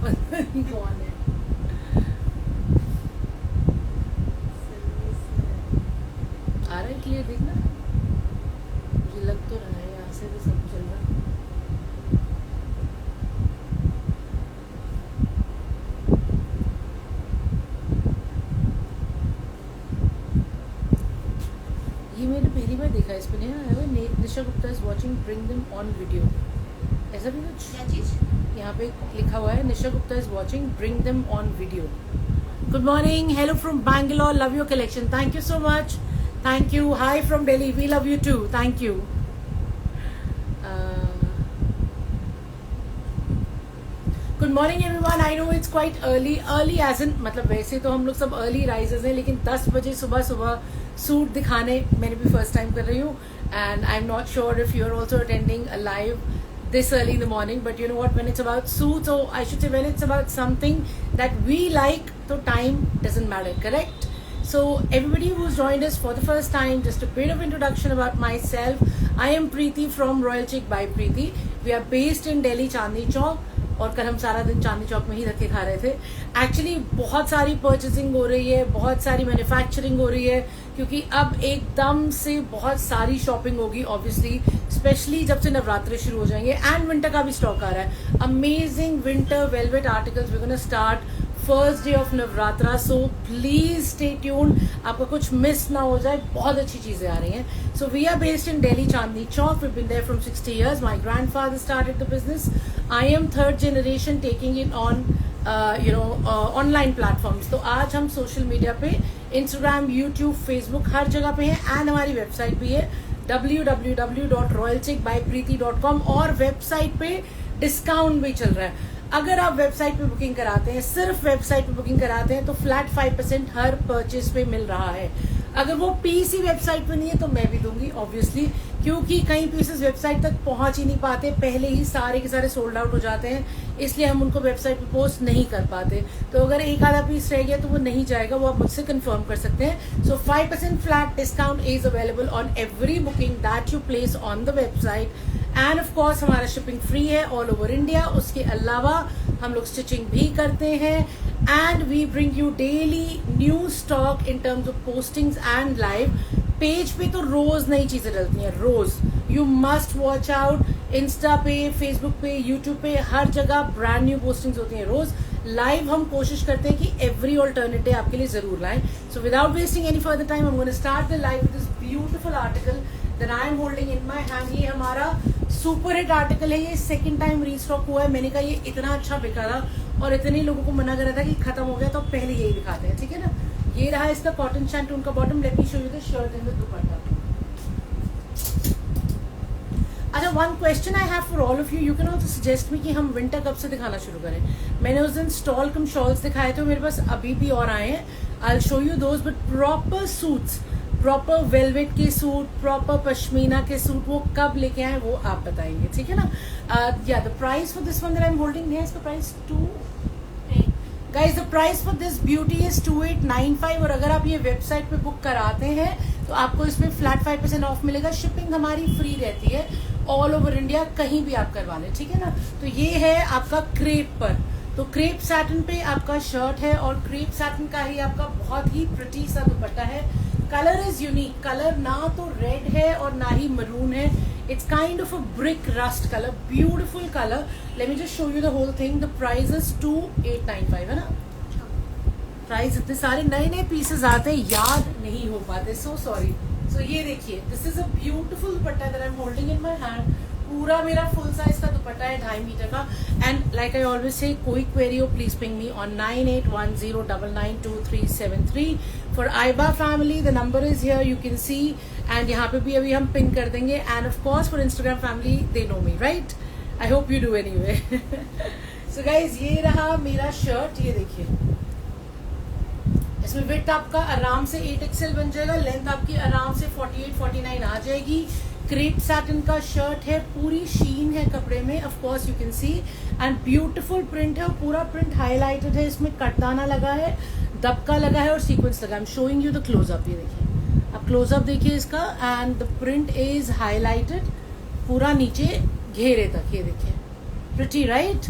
पता नहीं कौन है। आ रहा है क्लियर देखना, मुझे लग तो रहा है यहाँ से भी सब चल रहा है। ये मैंने पहली बार देखा है इस पे नहीं। Nisha Gupta is watching bring them on video, ऐसा भी कुछ क्या चीज? यहाँ पे लिखा हुआ है। Nisha Gupta is watching bring them on video. Good morning, hello from Bangalore, love your collection, thank you so much, thank you. Hi from Delhi, we love you too, thank you. Good morning everyone, I know it's quite early as in, मतलब वैसे तो हम लोग सब early risers हैं, लेकिन 10 बजे सुबह सुबह सूट दिखाने मैंने भी फर्स्ट टाइम कर रही हूँ। And I am not sure if you are also attending a live this early in the morning, but you know what, when it's about suits, or I should say when it's about something that we like, so time doesn't matter, correct? So everybody who's joined us for the first time, just a bit of introduction about myself. I am Preeti from Royal Chic by Preeti. We are based in Delhi, Chandni Chowk, और कल हम सारा दिन चांदनी चौक में ही धक्के खा रहे थे। एक्चुअली बहुत सारी परचेसिंग हो रही है, बहुत सारी मैन्युफैक्चरिंग हो रही है, क्योंकि अब एकदम से बहुत सारी शॉपिंग होगी ऑब्वियसली, स्पेशली जब से नवरात्रे शुरू हो जाएंगे एंड विंटर का भी स्टॉक आ रहा है। Amazing winter velvet articles we gonna start first day of Navratra, so please stay tuned, आपका कुछ मिस ना हो जाए, बहुत अच्छी चीजें आ रही हैं। So we are based in Delhi, Chandni Chowk, we been there from 60 years. My grandfather started the business. I am third generation taking it on online platforms. तो आज हम सोशल मीडिया पे इंस्टाग्राम, यूट्यूब, फेसबुक हर जगह पे है, एंड हमारी वेबसाइट भी है www.royalchickbypreeti.com, और वेबसाइट पे डिस्काउंट भी चल रहा है। अगर आप वेबसाइट पे बुकिंग कराते हैं, सिर्फ वेबसाइट पे बुकिंग कराते हैं, तो फ्लैट 5% हर परचेज पे मिल रहा है। अगर वो पीसी वेबसाइट पे नहीं है तो मैं भी दूंगी ऑब्वियसली, क्योंकि कई पीसेस वेबसाइट तक पहुंच ही नहीं पाते, पहले ही सारे के सारे सोल्ड आउट हो जाते हैं, इसलिए हम उनको वेबसाइट पे पोस्ट नहीं कर पाते। तो अगर एक आधा पीस रह गया तो वो नहीं जाएगा, वो आप मुझसे कंफर्म कर सकते हैं। So 5% flat discount is available on every booking that you place on the website, and of course हमारा शिपिंग फ्री है ऑल ओवर इंडिया। उसके अलावा हम लोग स्टिचिंग भी करते हैं, and we bring you daily new stock in terms of postings and live. Page पे तो रोज नई चीजें डलती हैं, रोज you must watch out. Insta पे, फेसबुक पे, यूट्यूब पे, हर जगह ब्रांड न्यू पोस्टिंग्स होती हैं रोज। लाइव हम कोशिश करते हैं कि एवरी ऑल्टरनेटिव आपके लिए जरूर लाएं। So without wasting any further time, I am gonna start the live with this beautiful article that I am holding in my hand. ये हमारा सुपर हिट आर्टिकल है, ये सेकंड टाइम रीस्टॉक हुआ है। मैंने कहा ये इतना अच्छा बिका था और इतने लोगों को मना करा था कि खत्म हो गया, तो पहले यही दिखाते हैं, ठीक है ना। ये रहा इसका कॉटन शैंटून का bottom. Let me show you the shirt and the dupatta. अच्छा, one question I have for all of you, you can also suggest me कि हम विंटर कब से दिखाना शुरू करें। मैंने उस दिन स्टॉल कम शॉल्स दिखाए थे, मेरे पास अभी भी और आए हैं, आई will show you those, but proper suits, proper velvet के सूट, प्रॉपर पश्मीना के सूट, वो कब लेके आए वो आप बताएंगे, ठीक है ना। या the price for this one that I am holding है, इसका price guys, the price for this beauty is 2895, और अगर आप ये वेबसाइट पे बुक कराते हैं तो आपको इसमें फ्लैट 5% ऑफ मिलेगा। शिपिंग हमारी फ्री रहती है ऑल ओवर इंडिया, कहीं भी आप करवा लें, ठीक है ना। तो ये है आपका क्रेप पर, तो क्रेप सैटिन पे आपका शर्ट है, और क्रेप सैटिन का ही आपका बहुत ही प्रिटी सा दुपट्टा है। कलर इज यूनिक, कलर ना तो रेड है और ना ही मरून है, it's kind of a brick rust colour, beautiful colour. Let me just show you the whole thing. The price is 2895 है ना। प्राइस, इतने सारे नए नए पीसेस आते हैं, याद नहीं हो पाते, सो सॉरी। सो ये देखिए, this is a beautiful dupatta that I am holding in my hand. पूरा मेरा फुल साइज का दुपट्टा है, 2.5 मीटर का। And like I always say, कोई क्वेरी हो please ping me on 9810992373 for Aaiba family. The number is here, you can see, and यहाँ पे भी अभी हम पिन कर देंगे। And of course for Instagram family, they know me, right? I hope you do anyway. So guys, ये रहा मेरा शर्ट, ये देखिए, इसमें विड्थ आपका आराम से 8XL बन जाएगा, लेंथ आपकी आराम से 48-49 आ जाएगी। क्रेप सैटिन का शर्ट है, पूरी शीन है कपड़े में, of course you can see, and beautiful print है, और पूरा प्रिंट हाईलाइटेड है, इसमें कटदाना लगा है, दबका लगा है और सीक्वेंस लगा है। I am showing you the close up, ये देखिए, आप क्लोजअप देखिए इसका, and the print is highlighted पूरा नीचे घेरे तक, ये देखिए, pretty right.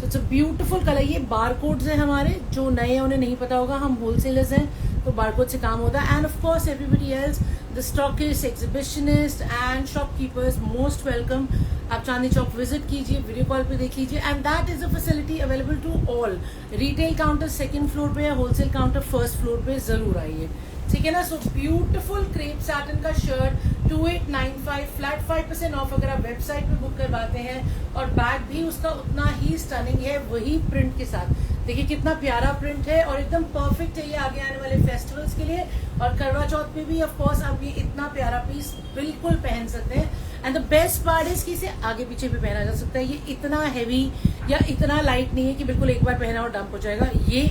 So it's a beautiful colour. ये बारकोड्स हैं हमारे, जो नए हैं उन्हें नहीं पता होगा, हम होलसेलर्स हैं तो बारकोड से काम होता है। And of course everybody else, the stockist, exhibitionist and shopkeepers most welcome. आप चांदनी चौक विजिट कीजिए, वीडियो कॉल पे देख लीजिए, and that is a facility available to all. Retail counter second floor पे है, होलसेल काउंटर फर्स्ट फ्लोर पे, जरूर आइए, ठीक है ना। सो ब्यूटीफुल क्रेप सैटिन का शर्ट 2895 फ्लैट 5% ऑफ अगर आप वेबसाइट पे बुक करवाते हैं, और बैग भी उसका उतना ही स्टनिंग है, वही प्रिंट के साथ। देखिए कितना प्यारा प्रिंट है और एकदम परफेक्ट है ये आगे आने वाले फेस्टिवल्स के लिए। और करवा चौथ पे भी ऑफ कोर्स आप ये इतना प्यारा पीस बिल्कुल पहन सकते हैं। And the best part is कि इसे आगे पीछे भी पहना जा सकता है। ये इतना हैवी या इतना लाइट नहीं है कि बिल्कुल एक बार पहना और डंप हो जाएगा, ये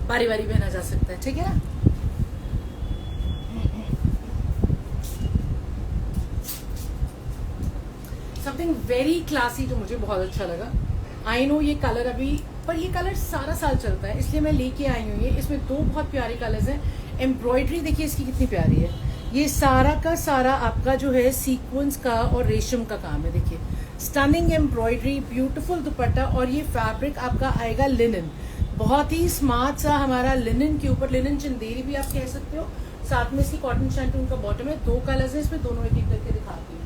बारी बारी पहना जा सकता है, ठीक है ना। समथिंग वेरी क्लासी जो मुझे बहुत अच्छा लगा। आई नो ये कलर अभी, पर ये कलर सारा साल चलता है, इसलिए मैं लेके आई हूँ ये। इसमें दो बहुत प्यारे कलर्स हैं। एम्ब्रॉयडरी देखिए इसकी कितनी प्यारी है। ये सारा का सारा आपका जो है सीक्वेंस का और रेशम का काम है। देखिए स्टनिंग एम्ब्रॉयडरी, ब्यूटीफुल दुपट्टा, और ये फैब्रिक आपका आएगा लिनन, बहुत ही स्मार्ट सा हमारा लिनन के ऊपर, लिनन चंदेरी भी आप कह सकते हो। साथ में इसकी कॉटन शैंटून का बॉटम है। दो कलर्स है इसमें, दोनों एक एक करके दिखाती हूँ।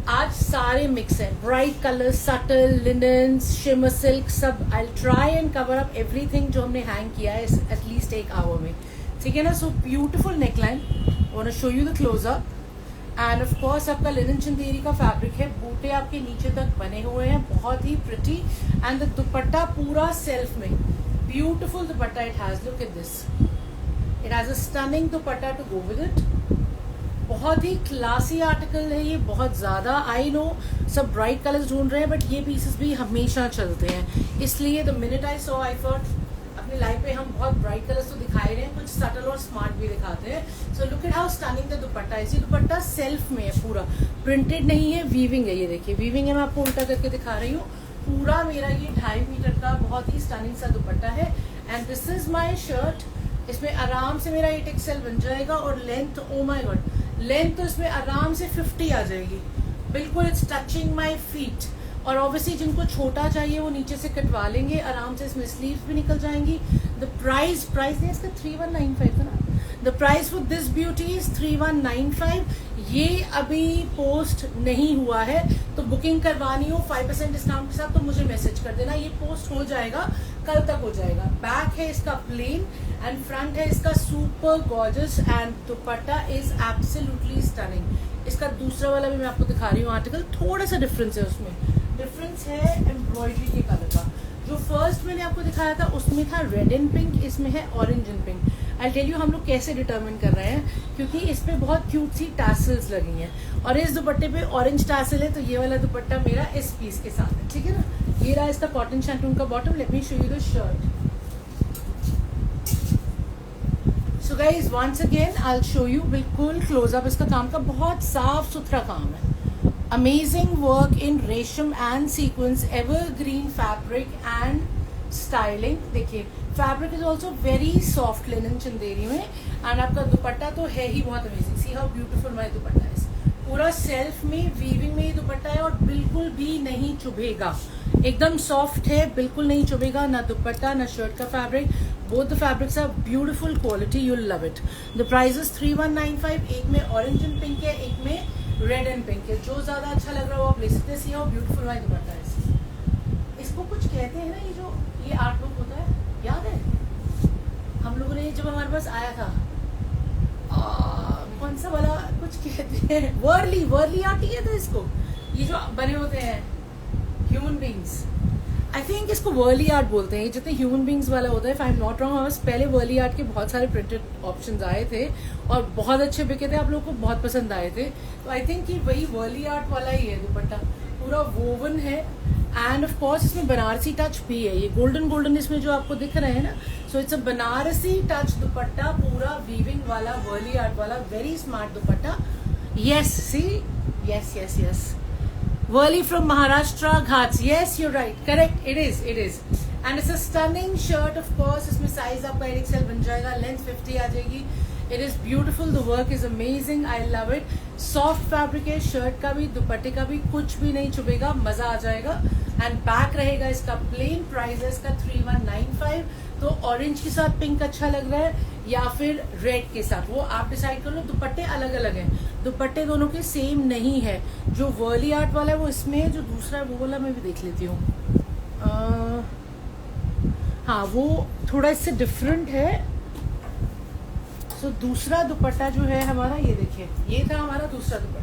आज सारे मिक्स है, bright colour, subtle, linen, shimmer silk, सब। I try and cover up everything जो हमने हैंग किया है एटलीस्ट एक आवर में, ठीक है ना। So beautiful neckline, want to show you the close up. And of course आपका लिनन चंदेरी का फैब्रिक है, बूटे आपके नीचे तक बने हुए हैं, बहुत ही प्रिटी। एंड द दुपट्टा पूरा सेल्फ में, beautiful dupatta it has, look at this, it has a stunning dupatta to go with it. बहुत ही क्लासी आर्टिकल है ये, बहुत ज्यादा। आई नो सब ब्राइट कलर्स ढूंढ रहे हैं, बट ये पीसेस भी हमेशा चलते हैं, इसलिए the minute I saw I thought अपनी लाइफ पे हम बहुत ब्राइट कलर्स तो दिखाई रहे हैं, कुछ सटल और स्मार्ट भी दिखाते हैं। So look at how stunning the dupatta is. ये दुपट्टा सेल्फ में है, पूरा प्रिंटेड नहीं है, वीविंग है। ये देखिए वीविंग है, मैं आपको उल्टा करके दिखा रही हूँ। पूरा मेरा ये 2.5 मीटर का बहुत ही स्टनिंग सा दुपट्टा है। And this is my shirt. इसमें आराम से मेरा 8 XL बन जाएगा, और लेंथ, ओ माई गॉड, लेंथ तो इसमें आराम से 50 आ जाएगी, बिल्कुल इट्स टचिंग माई फीट। और ऑब्वियसली जिनको छोटा चाहिए वो नीचे से कटवा लेंगे आराम से, इसमें स्लीव्स भी निकल जाएंगी। द प्राइस नहीं, इसका 3195 था ना। The price for this beauty is 3195। ये अभी पोस्ट नहीं हुआ है, तो बुकिंग करवानी हो 5% डिस्काउंट के साथ तो मुझे मैसेज कर देना, ये पोस्ट हो जाएगा, कल तक हो जाएगा। बैक है इसका प्लेन एंड फ्रंट है इसका super gorgeous, and dupatta is absolutely stunning. इसका दूसरा वाला भी मैं आपको दिखा रही हूँ आर्टिकल, थोड़ा सा डिफरेंस है उसमें, डिफरेंस है एम्ब्रॉयडरी के कलर का। जो फर्स्ट मैंने आपको दिखाया था उसमें था रेड एंड पिंक, इसमें है orange and pink. I tell you हम लोग कैसे डिटरमिन कर रहे हैं, क्योंकि इस पे बहुत क्यूट सी टैसल्स लगी हैं, और इस दुपट्टे पे ऑरेंज टैसल है, तो ये वाला दुपट्टा मेरा इस पीस के साथ है, ठीक है ना। ये रहा इसका कॉटन शैंटून का bottom. Let me show you the shirt. So guys once again I will show you बिल्कुल क्लोजअप। इसका काम का बहुत साफ सुथरा काम है, amazing work in resham and sequins, evergreen fabric and styling. देखिए fabric is also very soft linen Chanderi में, एंड आपका दुपट्टा तो है ही बहुत amazing. See how beautiful my dupatta है, पूरा सेल्फ में वीविंग में ही दुपट्टा है, और बिल्कुल भी नहीं चुभेगा, एकदम सॉफ्ट है, बिल्कुल नहीं चुभेगा, ना दुपट्टा ना शर्ट का fabric. Both the fabrics are beautiful quality, you will love it. The price is 3195। एक में ऑरेंज एंड पिंक है, एक में रेड एंड पिंक है, जो ज्यादा अच्छा लग रहा हो आप ले सकते हैं। सी हाउ ब्यूटीफुल माई दुपट्टा है। इसको कुछ कहते हैं ना, ये जो ये आर्ट बुक होता है, याद है हम लोगों ने जब हमारे पास आया था, कौन सा वाला कुछ कहते हैं, वर्ली आर्ट ही कहते हैं इसको, ये जो बने होते हैं ह्यूमन बींग्स। आई थिंक इसको वर्ली आर्ट बोलते हैं, जितने ह्यूमन बींग्स वाला होता है। If I am not wrong, हमारे पहले वर्ली आर्ट के बहुत सारे प्रिंटेड ऑप्शंस आए थे और बहुत अच्छे बिके थे, आप लोगों को बहुत पसंद आए थे। तो आई थिंक कि वही वर्ली आर्ट वाला ही है दुपट्टा, पूरा वोवन है। एंड ऑफ कोर्स इसमें बनारसी टच भी है, ये गोल्डन इसमें जो आपको दिख रहे हैं ना, so it's a Banarasi touch dupatta, पूरा वीविंग वाला वर्ली आर्ट वाला, very smart dupatta. Yes see, yes Worli from Maharashtra Ghats. Yes, you're right. Correct. It is. And it's a stunning shirt, of course. इसमें size आपका 8XL बन जाएगा, length 50 आ जाएगी. It is beautiful. The work is amazing. I love it. Soft fabric है, shirt का भी, दुपट्टे का भी, कुछ भी नहीं चुभेगा, मजा आ जाएगा. एंड बैक रहेगा इसका प्लेन, प्राइस है इसका 3195। तो ऑरेंज के साथ पिंक अच्छा लग रहा है या फिर रेड के साथ, वो आप डिसाइड कर लो। दुपट्टे अलग अलग हैं, दुपट्टे दोनों के सेम नहीं है। जो वर्ली आर्ट वाला है वो इसमें है, जो दूसरा है वो वाला मैं भी देख लेती हूँ। हाँ, वो थोड़ा इससे डिफरेंट है। सो दूसरा दुपट्टा जो है हमारा, ये देखिए, ये था हमारा दूसरा दुपट्टा।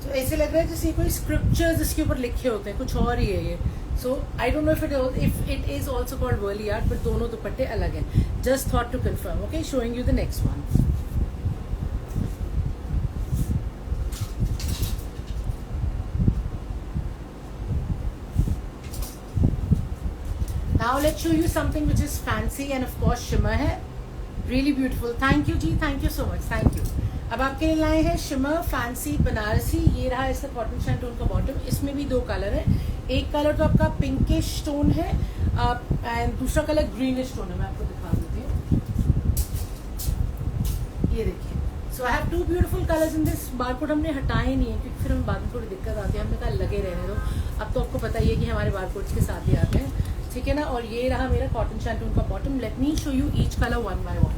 तो ऐसे लग रहा है जैसे कोई स्क्रिप्चर्स इसके ऊपर लिखे होते हैं, कुछ और ही है ये। So I don't know if it is also called Warli art, but दोनों दुपट्टे अलग हैं। Just thought to confirm. Okay, showing you the next one. Now let's show you something which is fancy and of course shimmer है, really beautiful। Thank you ji, thank you so much, thank you. अब आपके लिए लाए हैं shimmer fancy Banarasi. ये रहा इसका cotton shantoon का बॉटम। इसमें भी दो कलर है, एक कलर तो आपका पिंकिश टोन है एंड दूसरा कलर ग्रीनिश टोन है। मैं आपको दिखा देती हूँ, ये देखिए। So I have two beautiful colours in this. Barcode हमने हटाए नहीं है क्योंकि फिर हम बाद में थोड़ी दिक्कत आती है, हमने कहा लगे रहने दो। अब तो आपको पता ही है कि हमारे बारकोड्स के साथ ही आते हैं, ठीक है ना। और ये रहा मेरा कॉटन शैंटून का bottom. Let me show you each colour one by one.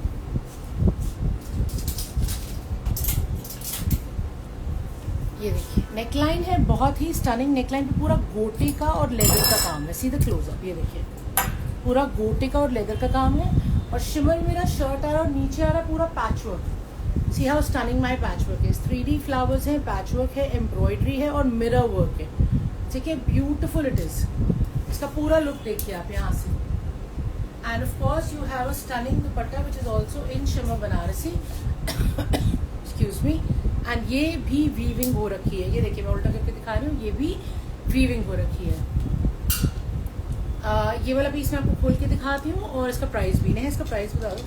ये देखिए, नेकलाइन है बहुत ही स्टनिंग। नेकलाइन पे पूरा गोटे का और लेदर का काम है। सी द क्लोजअप, ये देखिए, पूरा गोटे का और लेदर का काम है। और शिमर मेरा शर्ट आ रहा है और नीचे आ रहा है पूरा patch work. See how stunning my patch work is. 3D flowers है, पैच वर्क है, एम्ब्रॉयडरी है और मिरर वर्क है, ठीक है। Beautiful it is. इसका पूरा लुक देखिए आप यहाँ से। And of course you have a stunning dupatta which is also in shimmer Banarasi, excuse me. And ये भी वीविंग हो रखी है, ये देखिए मैं उल्टा करके दिखा रही हूँ, ये भी वीविंग हो रखी है। ये वाला पीस मैं आपको खोल के दिखाती हूँ और इसका प्राइस भी नहीं है। इसका प्राइस बता दो।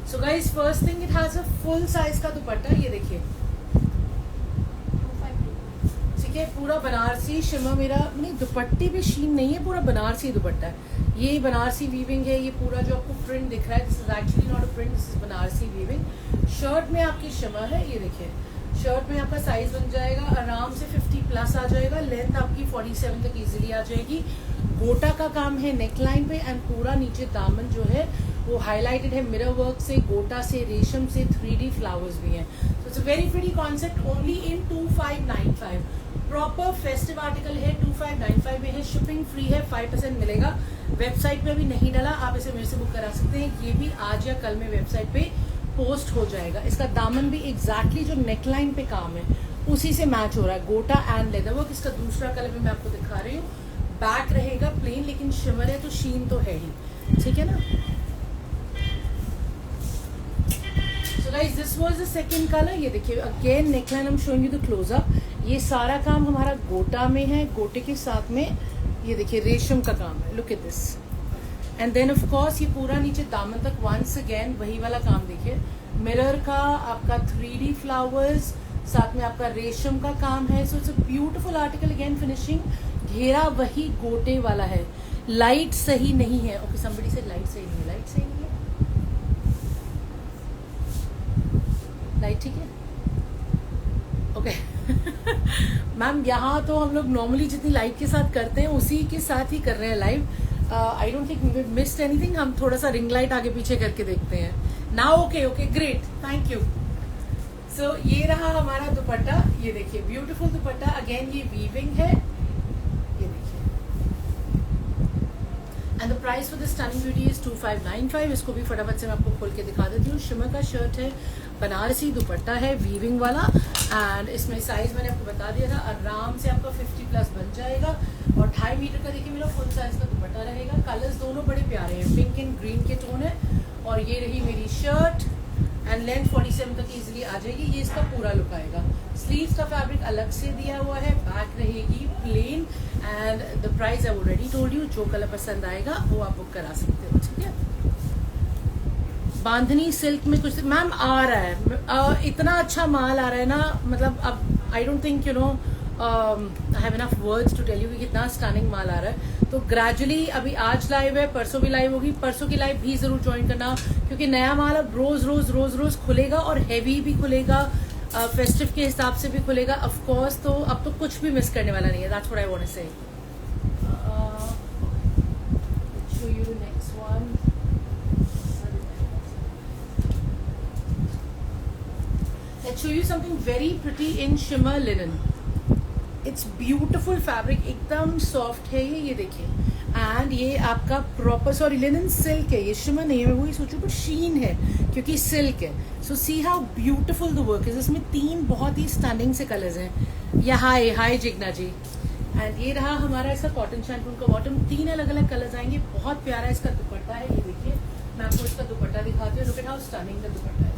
So guys, first thing, it has a full size का दुपट्टा। ये देखिए, ठीक है, पूरा बनारसी शिमर। मेरा नहीं, दुपट्टे भी शीन नहीं है, पूरा बनारसी दुपट्टा है। ये बनारसी वीविंग है। ये पूरा जो आपको प्रिंट दिख रहा है, this is actually not a print, this is Banarasi weaving. Shirt में आपकी शिमर है, ये देखिए। शर्ट में आपका साइज बन जाएगा आराम से 50+ आ जाएगा। लेंथ आपकी 47 तक इजीली आ जाएगी। गोटा का काम है नेकलाइन पे एंड पूरा नीचे दामन जो है वो हाईलाइटेड है मिरर वर्क से, गोटा से, रेशम से, 3D फ्लावर्स भी हैं। So it's a very pretty concept, only in 2595। Proper festive article है, 2595 में है। शिपिंग फ्री है, 5% मिलेगा। वेबसाइट पे अभी नहीं डाला, आप इसे मेरे से बुक करा सकते हैं। ये भी आज या कल में वेबसाइट पे पोस्ट हो जाएगा। इसका दामन भी एग्जैक्टली जो नेकलाइन पे काम है उसी से मैच हो रहा है, गोटा एंड लेदर वर्क। इसका दूसरा कलर भी मैं आपको दिखा रही हूँ। बैक रहेगा प्लेन, लेकिन शिमर है तो शीन तो है ही, ठीक है ना। So guys, this was the second color। ये देखिए, again neckline, I'm showing you the close-up। ये सारा काम हमारा गोटा में है, गोटे के साथ में ये देखिए रेशम का काम है। Look at this. And then of course ये पूरा नीचे दामन तक वंस अगेन वही वाला काम देखिए, मिरर का आपका 3D फ्लावर्स, साथ में आपका रेशम का काम है। सो it's a beautiful article. Again finishing घेरा वही गोटे वाला है। लाइट सही नहीं है। ओके, समबडी से लाइट सही नहीं है। लाइट सही नहीं है, लाइट ठीक है, ओके। मैम यहाँ तो हम लोग नॉर्मली जितनी लाइट के साथ करते हैं उसी के साथ ही कर रहे हैं live. I don't think we missed anything. हम थोड़ा सा रिंग लाइट आगे पीछे करके देखते हैं now. Okay okay, great, thank you. So ये रहा हमारा दुपट्टा। ये देखिए, ब्यूटीफुल दुपट्टा। अगेन ये वीविंग है, ये देखिए। And the price for this stunning beauty is 2595। इसको भी फटाफट से मैं आपको खोल के दिखा देती हूँ। शिमर का शर्ट है, बनारसी दुपट्टा है वीविंग वाला एंड इसमें साइज मैंने आपको बता दिया था, आराम से आपका 50+ बन जाएगा। और 2.5 मीटर का देखिए मेरा फुल साइज का दुपट्टा रहेगा। कलर्स दोनों बड़े प्यारे हैं, पिंक एंड ग्रीन के टोन है। और ये रही मेरी शर्ट एंड लेंथ 47 तक इजीली आ जाएगी। ये इसका पूरा लुक आएगा। स्लीव्स का फैब्रिक अलग से दिया हुआ है, बैक रहेगी plain and the price I already told you. जो कलर पसंद आएगा वो आप बुक करा सकते हो, ठीक है। बांधनी सिल्क में कुछ मैम आ रहा है, इतना अच्छा माल आ रहा है ना, मतलब अब I don't think you know I have enough words to tell you कि कितना स्टनिंग माल आ रहा है। तो ग्रेजुअली अभी आज लाइव है, परसों भी लाइव होगी, परसों की लाइव भी जरूर ज्वाइन करना, क्योंकि नया माल अब रोज रोज रोज रोज खुलेगा और हैवी भी खुलेगा, फेस्टिव के हिसाब से भी खुलेगा ऑफ कोर्स। तो अब तो कुछ भी मिस करने वाला नहीं है। That's what I want to say. Show you the next one. Let's show you something very pretty in shimmer linen. It's beautiful fabric, एकदम सॉफ्ट है ये देखिए। एंड ये आपका प्रॉपर, सॉरी लिनन सिल्क है, ये शिमर नहीं है, मैं वही सोचूं, बट शीन है क्योंकि सिल्क है। So see how beautiful the work is. इसमें 3 बहुत ही स्टनिंग से कलर्स हैं। या हाय जिग्ना जी। एंड ये रहा हमारा इसका कॉटन शैम्पून का बॉटम। 3 अलग अलग कलर्स आएंगे। बहुत प्यारा इसका दुपट्टा है, ये देखिए। मैं आपको इसका दुपट्टा दिखाती हूँ। Look at how stunning the दुपट्टा है।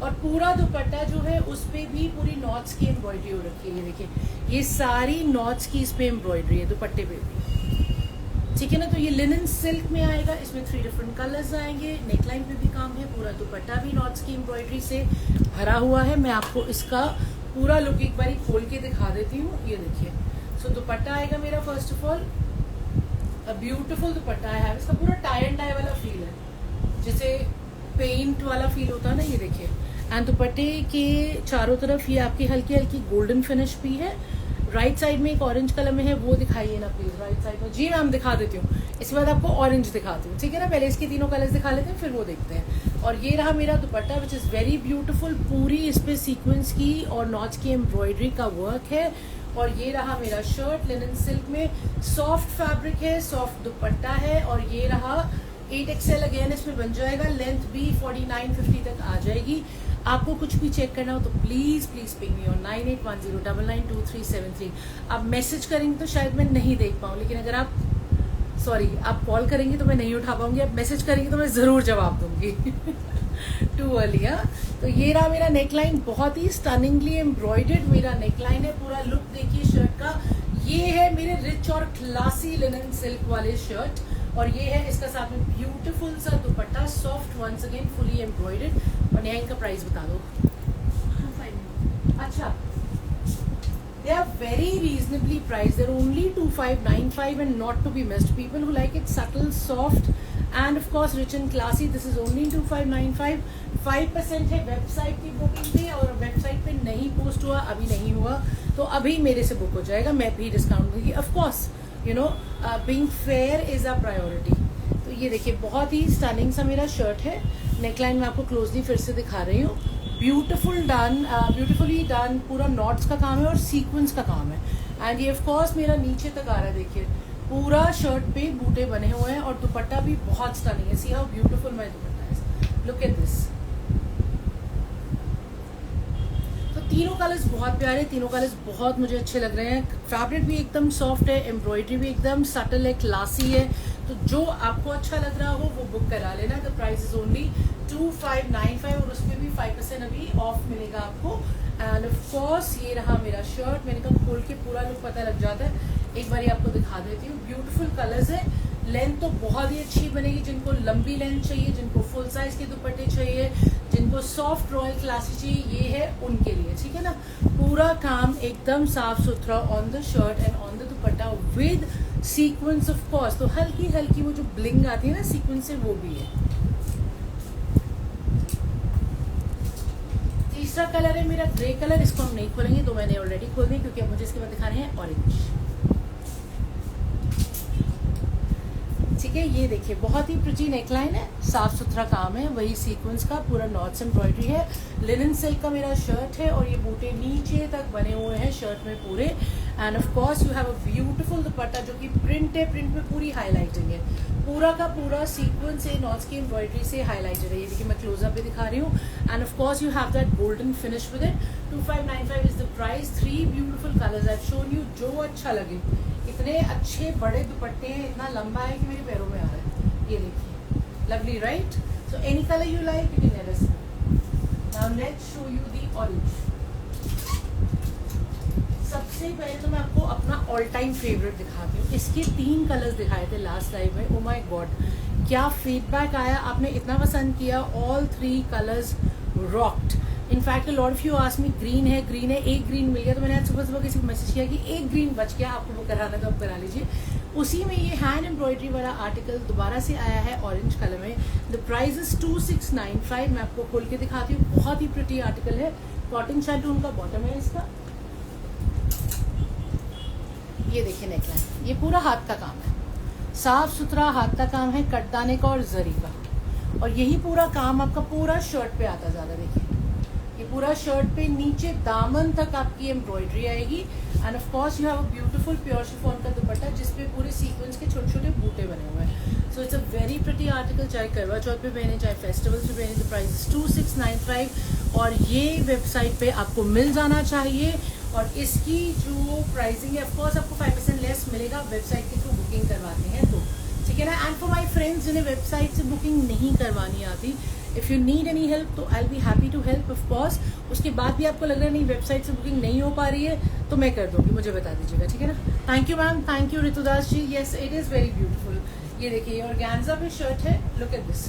और पूरा दुपट्टा जो है उस पे भी पूरी नॉट्स की एम्ब्रॉयडरी हो रखी है, ये देखिए। ये सारी नॉट्स की इस पे एम्ब्रॉयडरी है दुपट्टे पे भी, ठीक है ना। तो ये लिनन सिल्क में आएगा। इसमें 3 डिफरेंट कलर्स आएंगे। नेकलाइन पे भी काम है। पूरा दुपट्टा भी नॉट्स की एम्ब्रॉयडरी से भरा हुआ है। मैं आपको इसका पूरा लुक एक बार खोल के दिखा देती हूँ, ये देखिए। सो दुपट्टा आएगा मेरा first of all a beautiful दुपट्टा है। इसका पूरा टाई एंड डाई वाला फील है, जैसे पेंट वाला फील होता है ना, ये देखिए। एंड दुपट्टे के चारों तरफ ये आपकी हल्की हल्की गोल्डन फिनिश भी है। राइट साइड में एक ऑरेंज कलर में है, वो दिखाइए ना प्लीज। राइट साइड में जी मैम दिखा देती हूँ। इसके बाद आपको ऑरेंज दिखाती हूँ, ठीक है ना। पहले इसके 3 कलर्स दिखा लेते हैं, फिर वो देखते हैं। और ये रहा मेरा दुपट्टा विच इज वेरी ब्यूटिफुल। पूरी इस पे सीक्वेंस की और नॉच की एम्ब्रॉयडरी का वर्क है। और ये रहा मेरा शर्ट लिनन सिल्क में, सॉफ्ट फैब्रिक है, सॉफ्ट दुपट्टा है। और ये रहा 8XL अगेन इसमें बन जाएगा। लेंथ भी 49-50 तक आ जाएगी। आपको कुछ भी चेक करना हो तो प्लीज पिंग मी ऑन 9810992373। आप मैसेज करेंगे तो शायद मैं नहीं देख पाऊँ, लेकिन अगर आप आप कॉल करेंगे तो मैं नहीं उठा पाऊंगी। आप मैसेज करेंगे तो मैं जरूर जवाब दूंगी। Too early. तो ये रहा मेरा नेकलाइन, बहुत ही स्टनिंगली एम्ब्रॉयडर्ड मेरा नेकलाइन है। पूरा लुक देखिए शर्ट का। ये है मेरे रिच और क्लासी लिनन सिल्क वाले शर्ट। और ये है इसका साथ में ब्यूटीफुल सा dupatta, soft once again fully embroidered. और यहाँ इनका प्राइस बता दो। अच्छा, they are very reasonably priced. They're only 2595 and not to be missed. People who like it subtle, soft and of course rich and classy, this is only 2595. 5% है website की booking पे, और वेबसाइट पे नहीं post हुआ, अभी नहीं हुआ तो अभी मेरे से बुक हो जाएगा। मैं भी डिस्काउंट दूंगी of course. You know being fair is a priority. तो ये देखिए बहुत ही स्टनिंग सा मेरा शर्ट है। नेकलाइन में आपको क्लोजली फिर से दिखा रही हूँ। Beautifully done. पूरा नॉट्स का काम है और सीक्वेंस का काम है। एंड ये ऑफ कोर्स मेरा नीचे तक आ रहा है, देखिए पूरा शर्ट पे बूटे बने हुए हैं। और दुपट्टा भी बहुत स्टनिंग है। See how beautiful my dupatta है। Look at this. तो तीनों कलर्स बहुत प्यारे, तीनों कलर्स बहुत मुझे अच्छे लग रहे हैं। फैब्रिक भी एकदम सॉफ्ट है, एम्ब्रॉयडरी भी एकदम सटल है, क्लासी है। तो जो आपको अच्छा लग रहा हो वो बुक करा लेना। द प्राइस इज ओनली 2595 और उसमें भी 5% अभी ऑफ मिलेगा आपको। एंड ऑफ कोर्स ये रहा मेरा शर्ट। मैंने कहा खोल के पूरा लुक पता लग जाता है। एक बार आपको दिखा देती हूँ। ब्यूटीफुल कलर्स है। लेंथ तो बहुत ही अच्छी बनेगी। जिनको लंबी लेंथ चाहिए, जिनको फुल साइज के दुपट्टे चाहिए, जिनको सॉफ्ट रॉयल क्लासी चाहिए, ये है उनके लिए, ठीक है ना। पूरा काम एकदम साफ सुथरा on the shirt and on the dupatta with sequence of course. तो हल्की हल्की वो जो ब्लिंग आती है ना सीक्वेंस से, वो भी है। तीसरा कलर है मेरा ग्रे कलर। इसको हम नहीं खोलेंगे, तो मैंने ऑलरेडी खोल दी, क्योंकि अब मुझे इसके बाद दिखाने हैं ऑरेंज। ठीक है, ये देखिए बहुत ही प्रिटी नेकलाइन है, साफ सुथरा काम है, वही सीक्वेंस का पूरा नॉट्स एम्ब्रॉयडरी है। लिनन सिल्क का मेरा शर्ट है और ये बूटे नीचे तक बने हुए हैं शर्ट में पूरे। And of course you have a beautiful दुपट्टा जो कि प्रिंट है। प्रिंट में पूरी हाईलाइटिंग है। पूरा का पूरा सीक्वेंस है, नॉट्स की एम्ब्रॉयडरी से हाईलाइटेड है। ये देखिए मैं क्लोजअप भी दिखा रही हूँ। And of course you have that golden finish with it. 2595 is the price. 3 beautiful colours I have shown you, जो अच्छा लगे। इतने अच्छे बड़े दुपट्टे हैं, इतना लंबा है कि मेरे पैरों में आ रहा है। ये देखिए, lovely right. So any colour you like you can let us know. Now let's show you the orange. सबसे पहले तो मैं आपको अपना ऑल टाइम फेवरेट दिखाती हूँ। इसके 3 कलर्स दिखाए थे लास्ट लाइव में। ओ माय गॉड, क्या फीडबैक आया, आपने इतना पसंद किया। All 3 colours rocked. In fact lot of you ask me green है, एक ग्रीन मिल गया, तो मैंने आज सुबह सुबह किसी को मैसेज किया कि एक ग्रीन बच गया, आपको वो कराना तो आप करा लीजिए। उसी में ये हैंड एम्ब्रॉयडरी वाला आर्टिकल दोबारा से आया है ऑरेंज कलर में। The price is 2695। मैं आपको खोल के दिखाती हूँ, बहुत ही प्रिटी आर्टिकल है। कॉटन शैंटून का बॉटम है इसका, ये देखिए नेकलाइन, ये पूरा हाथ का काम है, साफ सुथरा हाथ का काम है, कटदाने का और जरी का। और यही पूरा काम आपका पूरा शर्ट पे आता जा रहा है। देखिए ये पूरा शर्ट पे नीचे दामन तक आपकी एम्ब्रॉयडरी आएगी। And of course you have a beautiful pure chiffon का दुपट्टा जिसपे पूरे सीक्वेंस के छोटे छोटे बूटे बने हुए हैं। So it's a very pretty article, चाहे करवा चौथ पे पहने चाहे फेस्टिवल्स पे पहने। द प्राइस 2695 और ये वेबसाइट पे आपको मिल जाना चाहिए। और इसकी जो प्राइसिंग है ऑफकोर्स आपको 5% लेस मिलेगा वेबसाइट के थ्रू बुकिंग करवाते हैं तो, ठीक है ना। एंड फॉर माई फ्रेंड्स जिन्हें वेबसाइट से बुकिंग नहीं करवानी आती, if you need any help तो I be happy to help of course. उसके बाद भी आपको लग रहा है नहीं वेबसाइट से बुकिंग नहीं हो पा रही है तो मैं कर दूंगी, मुझे बता दीजिएगा, ठीक है ना। Thank you ma'am, thank you Ritudas ji. Yes it is very beautiful. ये देखिए ऑर्गेन्जा पे शर्ट है, look at this,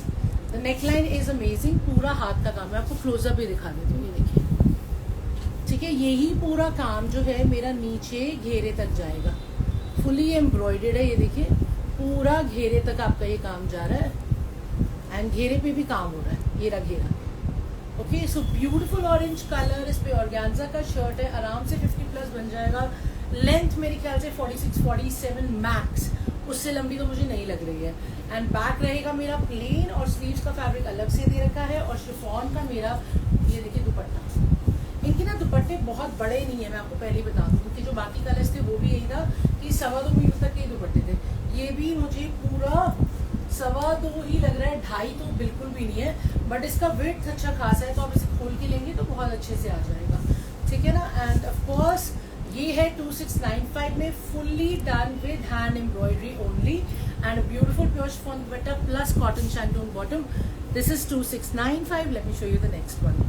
the neckline is amazing, पूरा हाथ का काम है। आपको क्लोजअप भी दिखा देती हूँ, ये देखिए, ठीक है। यही पूरा काम जो है मेरा नीचे घेरे तक जाएगा, फुली एम्ब्रॉयडर्ड है। ये देखिए पूरा घेरे तक आपका ये काम जा रहा है एंड घेरे पे भी काम हो रहा है, ये रहा घेरा। Okay, so beautiful orange colour, इस पे ऑर्गेन्जा का शर्ट है, आराम से 50+ बन जाएगा। लेंथ मेरे ख्याल से 46-47 मैक्स, उससे लंबी तो मुझे नहीं लग रही है। एंड बैक रहेगा मेरा प्लेन और स्लीव्स का फैब्रिक अलग से दे रखा है। और शिफॉन का मेरा ये देखिए दुपट्टा, इनके ना दुपट्टे बहुत बड़े नहीं है, मैं आपको पहले ही बता दूं, क्योंकि जो बाकी कलर्स थे वो भी यही था कि 2.25 मीटर तक के दुपट्टे थे। ये भी मुझे पूरा 2.25 ही लग रहा है, 2.5 तो बिल्कुल भी नहीं है, बट इसका वेट अच्छा खासा है, तो आप इसे खोल के लेंगे तो बहुत अच्छे से आ जाएगा, ठीक है ना। एंड ऑफ कोर्स ये है 2695 में, fully done with hand embroidery only and beautiful pure chiffon dupatta plus cotton shantoon bottom. This is 2695। Late me show you the next one.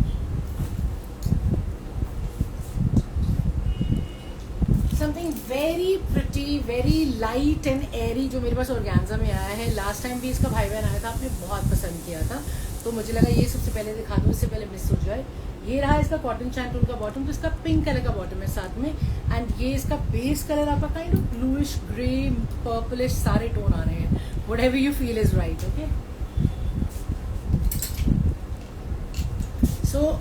Something very pretty, very light and Airy, जो मेरे पास organza में आया है। Last time भी इसका भाई बहन आया था, आपने बहुत पसंद किया था, तो मुझे लगा ये सबसे पहले दिखा दूँ, इससे पहले मिस हो जाए। ये रहा इसका कॉटन शैंटून का बॉटम, तो इसका पिंक कलर का बॉटम है साथ में। एंड ये इसका बेस कलर आपका kind of bluish, grey, purplish, सारे टोन आ रहे हैं। Whatever you feel is right. Okay, so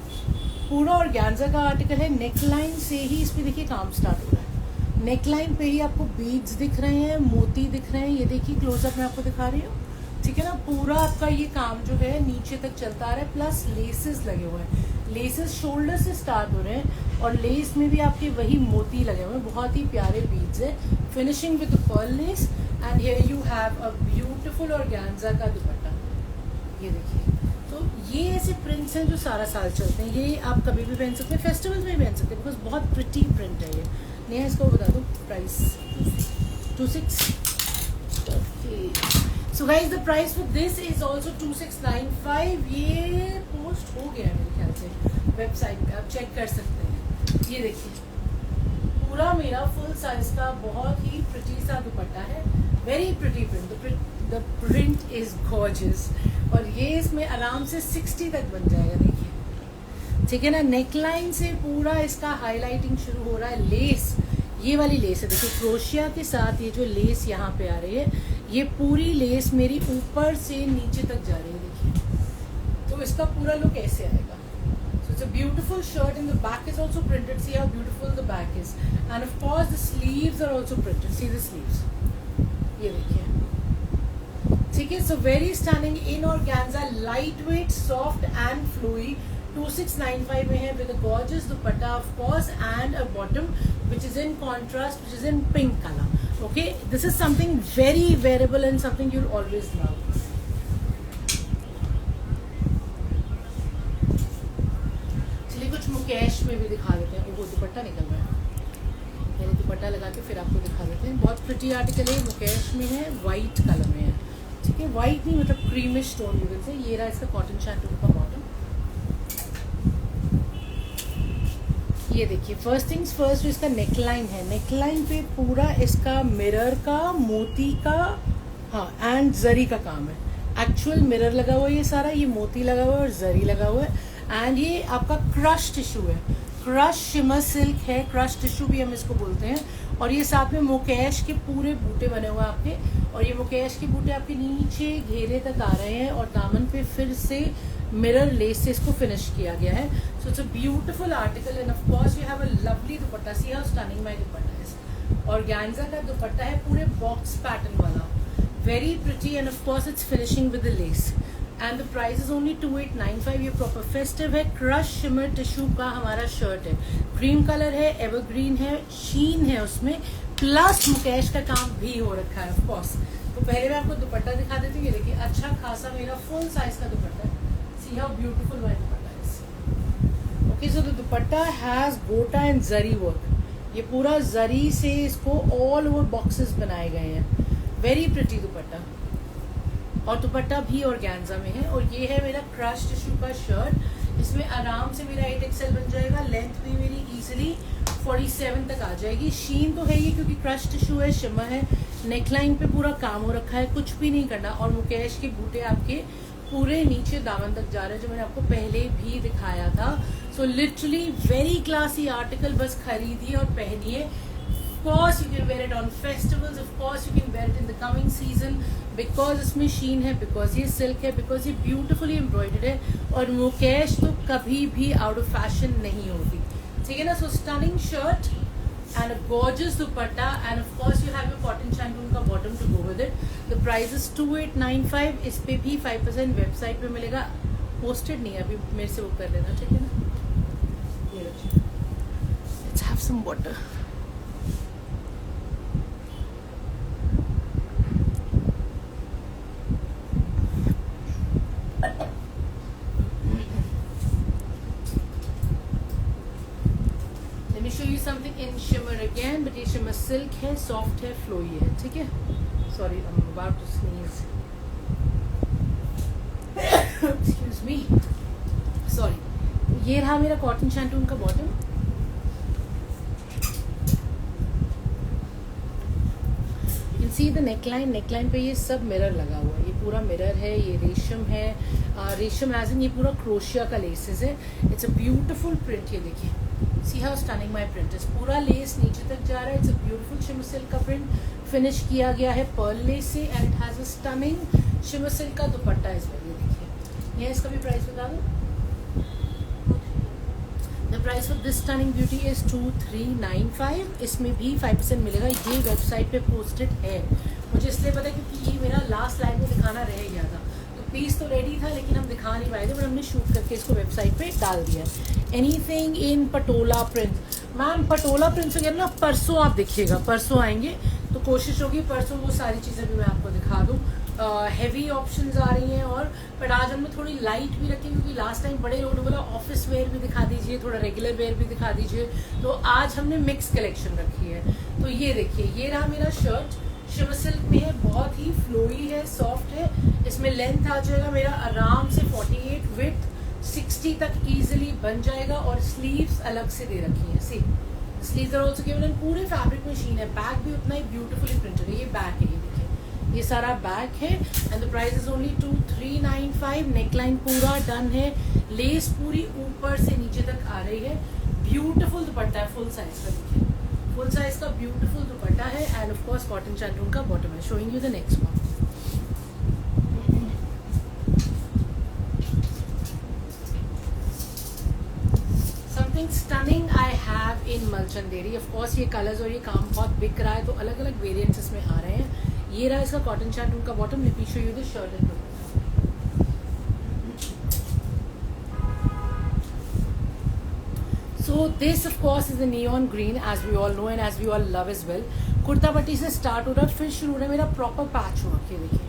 पूरा ऑर्गेन्जा का आर्टिकल है। नेकलाइन से ही इस पे देखिए काम स्टार्ट हो रहा है। नेकलाइन पे ही आपको बीड्स दिख रहे हैं, मोती दिख रहे हैं, ये देखिए क्लोजअप में आपको दिखा रही हूँ, ठीक है ना। पूरा आपका ये काम जो है नीचे तक चलता आ रहा है, प्लस लेसेस लगे हुए हैं। लेसेस शोल्डर से स्टार्ट हो रहे हैं और लेस में भी आपके वही मोती लगे हुए हैं, बहुत ही प्यारे बीड्स है। Finishing with Perl less and here you have a beautiful organza का दुपट्टा, ये देखिए। तो ये ऐसे प्रिंट्स हैं जो सारा साल चलते हैं, ये आप कभी भी पहन सकते हैं, फेस्टिवल्स में भी पहन सकते हैं, बिकॉज बहुत प्रिटी प्रिंट है ये। नेहा इसको बता दो price 26। So guys the price for this is also 2695। ये पोस्ट हो गया है मेरे ख्याल से वेबसाइट पे, आप चेक कर सकते हैं। ये देखिए पूरा मेरा फुल साइज का बहुत ही प्रिटी सा दुपट्टा है, very pretty print, the print is gorgeous. और ये इसमें आराम से 60 तक बन जाएगा, देखिए, ठीक है ना। नेकलाइन से पूरा इसका हाईलाइटिंग शुरू हो रहा है। लेस, ये वाली लेस है, देखिए क्रोशिया के साथ ये जो लेस यहाँ पे आ रही है, ये पूरी लेस मेरी ऊपर से नीचे तक जा रही है, देखिए। तो इसका पूरा लुक ऐसे आएगा। So it's a beautiful shirt and the back is also printed, see how beautiful the back is. And of course the sleeves are also printed, see the sleeves, ये देखिए, ठीक है। So very stunning in organza, light weight, soft and flowy. 2695 में है with a gorgeous dupatta of course and a bottom which is in contrast, which is in pink color. Okay, this is something very wearable and something you'll always love. चलिए कुछ मुकेश में भी दिखा देते हैं, वो दुपट्टा निकल रहा है, पहले दुपट्टा लगा के फिर आपको दिखा देते हैं। बहुत प्रिटी आर्टिकल है, मुकेश में है, वाइट कलर में है, ठीक है। वाइट नहीं मतलब creamish tone you will say. ये रहा इसका कॉटन शैंटून का बॉटम, ये देखिए। फर्स्ट थिंग्स फर्स्ट, जो इसका नेकलाइन है, नेकलाइन पे पूरा इसका मिरर का, मोती का, हाँ एंड जरी का काम है। एक्चुअल मिरर लगा हुआ है ये सारा, ये मोती लगा हुआ है और जरी लगा हुआ है। एंड ये आपका क्रश टिश्यू है, क्रश शिमर सिल्क है, क्रश टिश्यू भी हम इसको बोलते हैं। और ये साथ में मुकेश के पूरे बूटे बने हुए हैं आपके, और ये मुकेश के बूटे आपके नीचे घेरे तक आ रहे हैं, और दामन पे फिर से मिरर लेस से इसको फिनिश किया गया है। सो it's a beautiful article and of course you have a lovely dupatta. See how stunning my dupatta is. Organza का दुपट्टा है पूरे बॉक्स पैटर्न वाला, very pretty and of course it's finishing with the less and the price is only 2895। ये proper festive है, crush shimmer tissue का हमारा shirt है, cream colour है, एवरग्रीन है, शीन है उसमें, प्लस मुकेश का काम भी हो रखा है ऑफ कोर्स। तो पहले मैं आपको दुपट्टा दिखा देती हूँ। ये देखिए अच्छा खासा मेरा फुल साइज का दुपट्टा है। See how beautiful my dupatta is. Okay, so the dupatta has गोटा एंड जरी वर्क। ये पूरा जरी से इसको ऑल ओवर बॉक्सेस बनाए गए हैं, वेरी प्रिटी दुपट्टा। और दुपट्टा भी ऑर्गेन्जा में है। और ये है मेरा क्रश टिश्यू का शर्ट, इसमें आराम से मेरा 8XL बन जाएगा, लेंथ भी मेरी इजीली 47 तक आ जाएगी। शीन तो है ये क्योंकि क्रश टिश्यू है, शिमर है, नेकलाइन पे पूरा काम हो रखा है, कुछ भी नहीं करना। और मुकेश के बूटे आपके पूरे नीचे दामन तक जा रहे हैं, जो मैंने आपको पहले भी दिखाया था। So literally very classy article, बस खरीदिए और पहनिए। Of course you can wear it on festivals, of course you can wear it in the coming season, because इसमें शीन है, because ये सिल्क है, because ये ब्यूटिफुली एम्ब्रॉयडर्ड है। और मुकेश तो कभी भी आउट ऑफ फैशन नहीं होती, ठीक है ना। So stunning shirt and a gorgeous dupatta and of course you have your cotton shantoon का bottom to go with it. The price is 2895। इस पे भी 5% वेबसाइट पे मिलेगा, पोस्टेड नहीं है, अभी मेरे से बुक कर लेना, ठीक है ना। ये let's have some water. Something in shimmer again, but ये शिमर सिल्क है, सॉफ्ट है, फ्लोई है, ठीक है। Sorry, I am about to sneeze, excuse me, sorry. ये रहा मेरा कॉटन शैंटून का bottom. You see the neckline, neckline पे ये सब मिरर लगा हुआ है, ये पूरा मिरर है, ये रेशम है, रेशम एज इन ये पूरा क्रोशिया का लेसेस है। इट्स अ ब्यूटिफुल प्रिंट, ये देखिए, see how stunning my print is. पूरा लेस नीचे तक जा रहा है, it's a beautiful shimmer silk का प्रिंट, फिनिश किया गया है पर्ल लेस से and it has a stunning shimmer silk का दुपट्टा इस पर। ये देखिए, ये इसका भी प्राइस बता दो। The price of this stunning beauty is 2395। इसमें भी 5% मिलेगा। ये वेबसाइट पे पोस्टेड है, मुझे इसलिए पता क्योंकि ये मेरा लास्ट लाइव में दिखाना रह गया था। पीस तो रेडी था लेकिन हम दिखा नहीं पाए थे, बट हमने शूट करके इसको वेबसाइट पे डाल दिया। Anything in Patola print, ma'am Patola prints वगैरह ना परसों आप देखिएगा, परसों आएंगे तो कोशिश होगी परसों वो सारी चीज़ें भी मैं आपको दिखा दूँ। हैवी ऑप्शंस आ रही हैं, और बट आज हमने थोड़ी लाइट भी रखी क्योंकि लास्ट टाइम बड़े लोगों ने बोला ऑफिस वेयर भी दिखा दीजिए, थोड़ा रेगुलर वेयर भी दिखा दीजिए, तो आज हमने मिक्स कलेक्शन रखी है। तो ये देखिए, ये रहा मेरा शर्ट, शिमर सिल्क में है, बहुत ही फ्लोई है, सॉफ्ट है। इसमें लेंथ आ जाएगा मेरा आराम से 48, विड्थ 60 तक इजीली बन जाएगा। और स्लीव्स अलग से दे रखी है, सी स्लीव्स आर आल्सो गिवन, पूरे फैब्रिक में शीन है। बैक भी उतना ही ब्यूटीफुली प्रिंटेड है, ये बैक है, ये देखिए, ये सारा बैक है and the price is only 2395। Neckline पूरा डन है, लेस पूरी ऊपर से नीचे तक आ रही है, ब्यूटीफुल दुपट्टा है, फुल साइज का, देखिए फुल साइज का ब्यूटीफुल दुपट्टा है and of course cotton shantoon का बॉटम है। Showing you the next one. Something stunning I have in malchanderi. Of course ये कलर्स और ये काम बहुत बिक रहा है, तो अलग अलग वेरिएंट्स इसमें आ रहे हैं। ये रहा इसका कॉटन शैंटून का bottom. Let me show you the shirt and dupatta. So this of course is the neon green as we all know and as we all love as well. Kurta पट्टी से स्टार्ट हो रहा है, फिर शुरू हो रहा है मेरा प्रॉपर पैच वर्क। ये देखिए,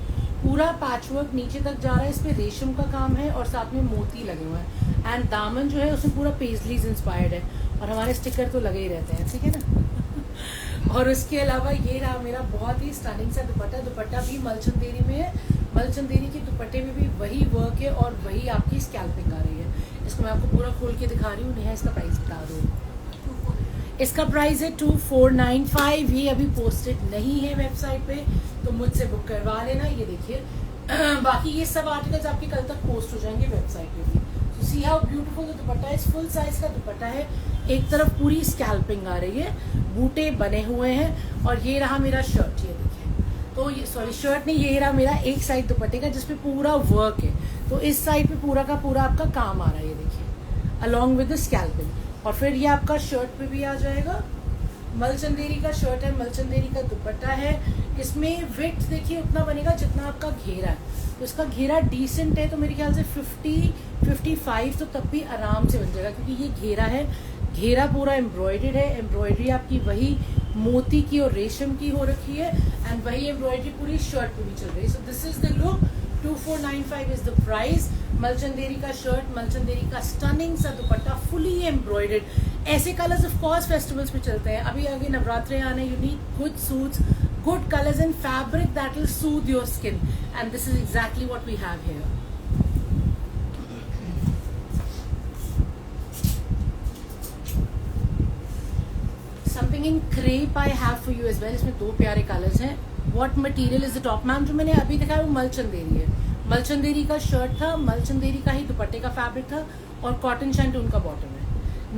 पूरा पैच वर्क नीचे तक जा रहा है, इस पे रेशम का काम है और साथ में मोती लगे हुए हैं एंड दामन जो है उसमें पूरा पेजलीज इंस्पायर्ड है और हमारे स्टिकर तो लगे ही रहते हैं, ठीक है ना। और उसके अलावा ये रहा मेरा बहुत ही स्टनिंग सा दुपट्टा। दुपट्टा भी मलचंदेरी में है, मलचंदेरी के दुपट्टे में भी वही वर्क है और वही आपकी स्कैल्पिंग आ रही है। इसको मैं आपको पूरा खोल के दिखा रही हूँ। नेहा इसका प्राइस बता दो। इसका प्राइस है 2495। ये अभी पोस्टेड नहीं है वेबसाइट पे, तो मुझसे बुक करवा लेना। ये देखिए बाकी ये सब आर्टिकल्स आपके कल तक पोस्ट हो जाएंगे वेबसाइट पे भी। सी हाउ ब्यूटीफुल दुपट्टा है। फुल साइज का दुपट्टा है, एक तरफ पूरी स्कैल्पिंग आ रही है, बूटे बने हुए हैं। और ये रहा मेरा शर्ट, ये देखिए। तो ये सॉरी शर्ट नहीं, ये रहा मेरा एक साइड दुपट्टे का जिसपे पूरा वर्क है। तो इस साइड पे पूरा का पूरा आपका काम आ रहा है, ये देखिए, अलॉन्ग विद द स्कैल्पिंग। और फिर ये आपका शर्ट पे भी आ जाएगा। मलचंदेरी का शर्ट है, मलचंदेरी का दुपट्टा है। इसमें विड्थ देखिए उतना बनेगा जितना आपका घेरा है। तो इसका घेरा डिसेंट है, तो मेरे ख्याल से 50-55 तो तब भी आराम से बन जाएगा, क्योंकि ये घेरा है। घेरा पूरा एम्ब्रॉयडर्ड है, एम्ब्रॉयडरी आपकी वही मोती की और रेशम की हो रखी है, एंड वही एम्ब्रॉयडरी पूरी शर्ट पे भी चल रही है। So this is the look. 2495 is the price. Malchanderi का शर्ट, मलचंदेरी का स्टनिंग सा दुपट्टा, फुली एम्ब्रॉयडर्ड। ऐसे कलर्स ऑफ कोर्स फेस्टिवल्स पे चलते हैं। अभी आगे नवरात्रे आने, you need good suits, good colors and fabric that will soothe your skin, and this is exactly what we have here. Something in crepe I have for you as well. इसमें दो प्यारे colours हैं। What material is the top? Ma'am जो मैंने अभी दिखाया वो मलचंदेरी है। मलचंदेरी का शर्ट था, मलचंदेरी का ही दुपट्टे का फैब्रिक था, और कॉटन शैंटून का बॉटम है।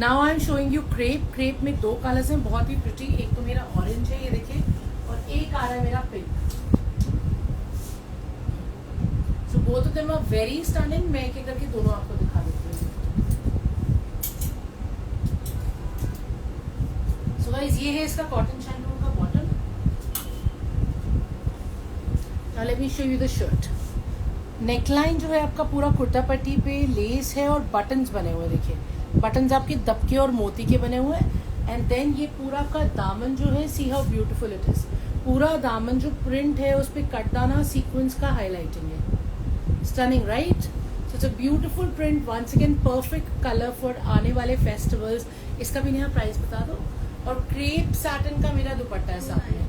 Now I am showing you crepe. Crepe में दो कलर्स हैं, बहुत ही प्रिटी। एक तो मेरा ऑरेंज है, ये देखिए, और एक आ रहा है मेरा pink. So both of them are very stunning. मैं एक एक करके दोनों आपको दिखा देती हूँ। सो गाइस ये है इसका कॉटन शैंटून का bottom. Now let me show you the shirt. Neckline जो है आपका पूरा कुर्ता पट्टी पे लेस है और बटन्स बने हुए, देखिए बटन्स आपके दबके और मोती के बने हुए हैं। एंड देन ये पूरा आपका दामन जो है, see how beautiful it is. पूरा दामन जो प्रिंट है उस पर कटदाना सीक्वेंस का हाईलाइटिंग है। Stunning, right? So it's a beautiful print, once again perfect colour for आने वाले फेस्टिवल्स। इसका भी नया प्राइस बता दो। और क्रेप सैटिन का मेरा दुपट्टा है सामने।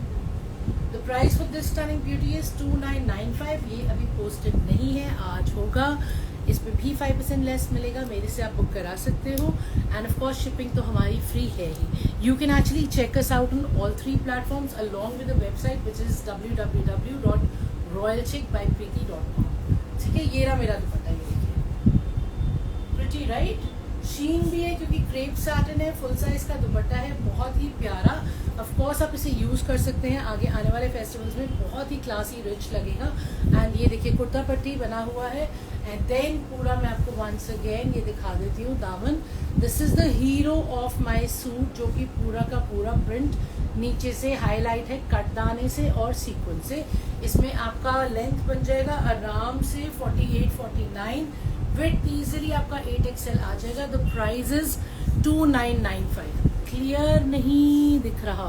The price for this stunning beauty is 2995। ये अभी पोस्टेड नहीं है, आज होगा। इस पे भी 5% लेस मिलेगा, मेरे से आप बुक करा सकते हो। एंड ऑफ कोर्स शिपिंग तो हमारी फ्री है ही। You can actually check us out on all 3 platforms along with the website which is www.royalchickbypreeti.com। ठीक है, ये रहा मेरा दुपट्टा, ये देखिए, प्रिटी राइट? शीन भी है क्योंकि क्रेप सैटिन है, फुल साइज का दुपट्टा है, बहुत ही प्यारा। ऑफ कोर्स आप इसे यूज कर सकते हैं आगे आने वाले फेस्टिवल्स में, बहुत ही क्लासी रिच लगेगा। एंड ये देखिए कुर्ता पट्टी बना हुआ है। एंड देन पूरा मैं आपको वंस अगेन ये दिखा देती हूँ दामन। This is the hero of my suit, जो कि पूरा का पूरा प्रिंट नीचे से हाईलाइट है कटदाने से और सीक्वेंस से। इसमें आपका लेंथ बन जाएगा आराम से 48-49, विड्थ इजीली आपका 8XL आ जाएगा। The price is 2995। क्लियर नहीं दिख रहा?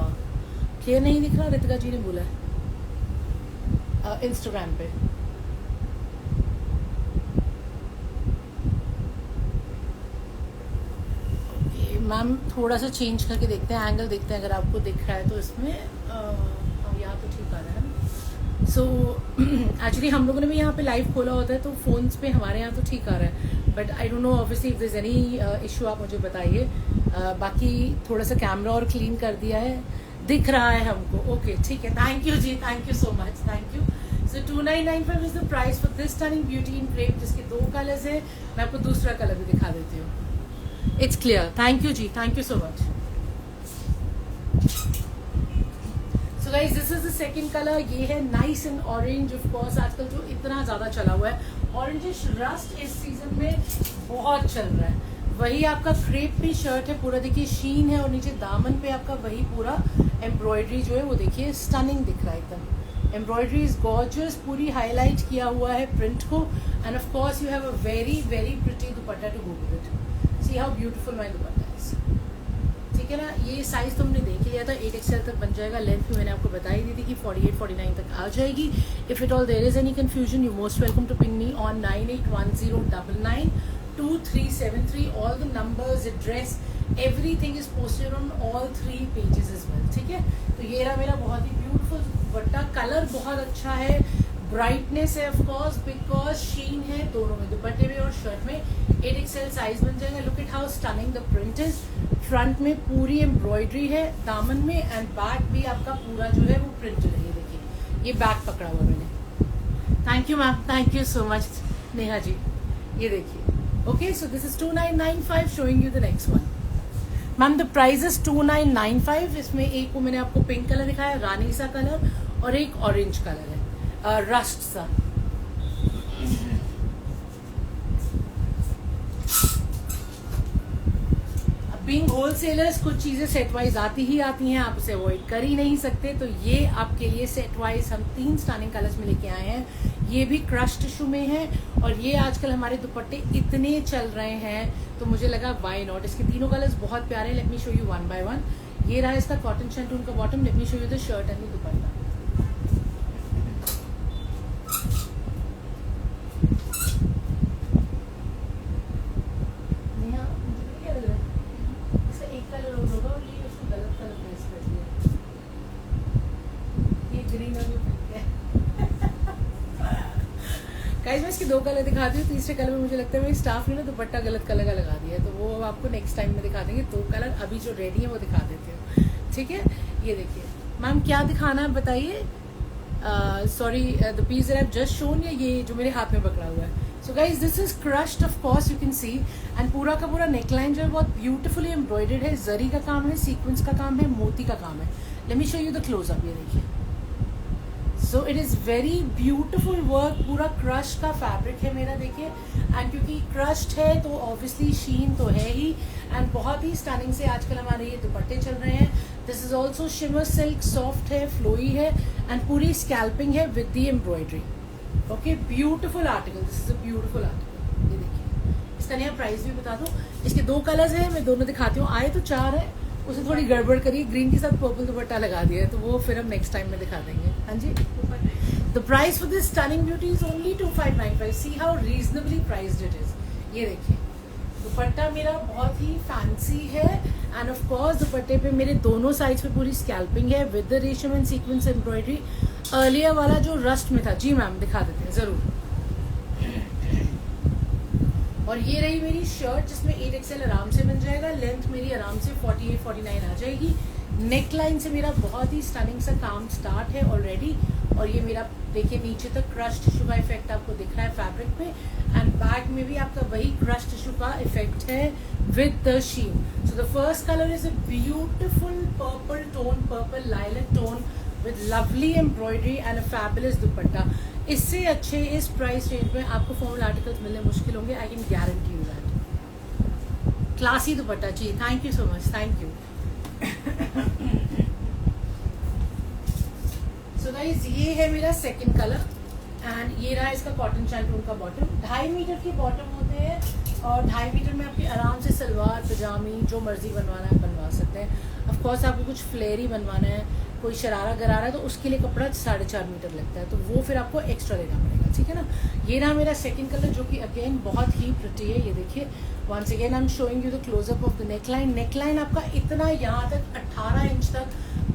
क्लियर नहीं दिख रहा? रितिका जी ने बोला है इंस्टाग्राम पे। मैम थोड़ा सा चेंज करके देखते हैं, एंगल देखते हैं, अगर आपको दिख रहा है तो इसमें यहाँ तो ठीक आ रहा है। सो एक्चुअली हम लोगों ने भी यहाँ पे लाइव खोला होता है, तो फोन्स पे हमारे यहाँ तो ठीक आ रहा है, but I don't know obviously if this any issue आप मुझे बताइए। बाकी थोड़ा सा कैमरा और क्लीन कर दिया है, दिख रहा है हमको। ओके ठीक है, thank you ji, thank you so much, thank you. So 2995 is the price for this stunning beauty in crepe, जिसके 2 कलर्स है। मैं आपको दूसरा कलर भी दिखा देती हूँ। It's clear, thank you ji, thank you so much. So guys this is the second colour. ये है nice and orange, of course आजकल जो इतना ज्यादा चला हुआ है ऑरेंजिश रस्ट, इस सीजन में बहुत चल रहा है। वही आपका क्रेप पे शर्ट है, पूरा देखिए शीन है, और नीचे दामन पे आपका वही पूरा एम्ब्रॉयडरी जो है वो देखिए स्टनिंग दिख रहा है एकदम। एम्ब्रॉयडरी इज गॉर्जियस, पूरी हाईलाइट किया हुआ है प्रिंट को। And of course you have a very very pretty dupatta to go with it. See how beautiful my dupatta is. ठीक है ना? ये साइज तो हमने देख लिया था, 8XL तक बन जाएगा। लेंथ भी मैंने आपको बताई दी थी कि 48-49 तक आ जाएगी। If it all there is any confusion, you most welcome to ping me on 9810992373। All the numbers, address, everything is posted on all 3 pages as well. ठीक है, तो ये रहा मेरा बहुत ही ब्यूटीफुल दुपट्टा। कलर बहुत अच्छा है, ब्राइटनेस है ऑफ कोर्स, बिकॉज शीन है दोनों में, दुपट्टे में और शर्ट में। 8XL साइज बन जाएगा। Look it how stunning the print is. Front में पूरी एम्ब्रॉयडरी है दामन में, एंड बैक भी आपका पूरा जो है वो प्रिंटेड है। ये देखिए, ये बैक पकड़ा हुआ मैंने। Thank you ma'am, thank you so much Neha ji. ये देखिए Okay, so this is 2995 showing you the next one. Ma'am the price is 2995. इसमें एक को मैंने आपको पिंक कलर दिखाया, रानी सा कलर, और एक ऑरेंज कलर है, रस्ट सा. बीइंग होलसेलर्स कुछ चीजें सेट वाइज आती हैं, आप उसे अवॉइड कर ही नहीं सकते. तो ये आपके लिए सेट वाइज हम 3 स्टनिंग कलर्स में लेके आए हैं. ये भी क्रश टिश्यू में है, और ये आजकल हमारे दुपट्टे इतने चल रहे हैं तो मुझे लगा व्हाई नॉट. इसके तीनों कलर्स बहुत प्यारे हैं. Late me show you one by one. ये रहा इसका कॉटन शैंटून का bottom. Let me show you the shirt and the dupatta. Guys मैं इसके 2 कलर दिखाती हूँ. तीसरे कलर में मुझे लगता है मेरी स्टाफ ने ना दुपट्टा गलत कलर का लगा दिया है, तो वो आपको नेक्स्ट टाइम में दिखा देंगे. 2 कलर अभी जो रेडी है वो दिखा देते हो. ठीक है, ये देखिए मैम क्या दिखाना है बताइए. Sorry the piece that I have just shown, या ये जो मेरे हाथ में पकड़ा हुआ है. So guys this is crushed of course, you can see. And पूरा का पूरा नेकलाइन जो है बहुत ब्यूटीफुली एम्ब्रॉयडर्ड है. जरी का काम है, सीक्वेंस का काम है, मोती का काम है. Late me show you the close up. ये देखिए, so it is very beautiful work. पूरा क्रश का फैब्रिक है मेरा, देखिए. एंड क्योंकि क्रश्ड है तो ऑब्वियसली शीन तो है ही. एंड बहुत ही स्टनिंग से आजकल हमारे ये दुपट्टे चल रहे हैं. This is also shimmer silk, soft है, फ्लोई है, एंड पूरी स्कैल्पिंग है with the embroidery. Okay, beautiful article. This is a beautiful article. ये देखिए, इसका नया प्राइस भी बता दूं. इसके 2 कलर्स हैं, मैं दोनों दिखाती हूँ. आए तो 4 है, उसे थोड़ी गड़बड़ करिए, ग्रीन के साथ पर्पल दुपट्टा लगा दिया है, तो वो फिर हम नेक्स्ट टाइम में दिखा देंगे. हाँ जी. The price for this stunning beauty is only 2595. See how reasonably priced it is. ये देखिए, दुपट्टा मेरा बहुत ही फैंसी है. एंड ऑफ कोर्स दुपट्टे पे मेरे दोनों साइड्स पे पूरी स्कैल्पिंग है with the resham and sequins embroidery. Earlier वाला जो रस्ट में था, जी मैम दिखा देते हैं जरूर. और ये रही मेरी शर्ट जिसमें 8XL आराम से बन जाएगा. लेंथ मेरी आराम से 48-49 आ जाएगी. नेक लाइन से मेरा बहुत ही स्टनिंग सा काम स्टार्ट है ऑलरेडी. और ये मेरा देखिए नीचे तक क्रश टिश्यू का इफेक्ट आपको दिख रहा है फैब्रिक पे. एंड बैक में भी आपका वही क्रश टिश्यू का इफेक्ट है with the sheen. So the first colour is a beautiful purple tone, purple lilac tone with lovely embroidery and a fabulous dupatta. इससे अच्छे इस प्राइस रेंज में आपको फॉर्मल आर्टिकल्स मिलने मुश्किल होंगे. I can guarantee you that. Classy dupatta. जी thank you so much, thank you. So guys ये है मेरा सेकंड कलर. एंड ये रहा इसका कॉटन शैंटून का बॉटम. 2.5 मीटर के बॉटम होते हैं, और 2.5 मीटर में आपके आराम से सलवार पजामी जो मर्जी बनवाना है बनवा सकते हैं. ऑफ कोर्स आपको कुछ फ्लेयर ही बनवाना है, कोई शरारा गरारा है, तो उसके लिए कपड़ा 4.5 मीटर लगता है, तो वो फिर आपको एक्स्ट्रा देना पड़ेगा. ठीक है ना. ये रहा मेरा सेकंड कलर जो कि अगेन बहुत ही प्रिटी है. ये देखिए, once again I am showing you the close up of the neckline. Neckline आपका इतना यहाँ तक 18 इंच तक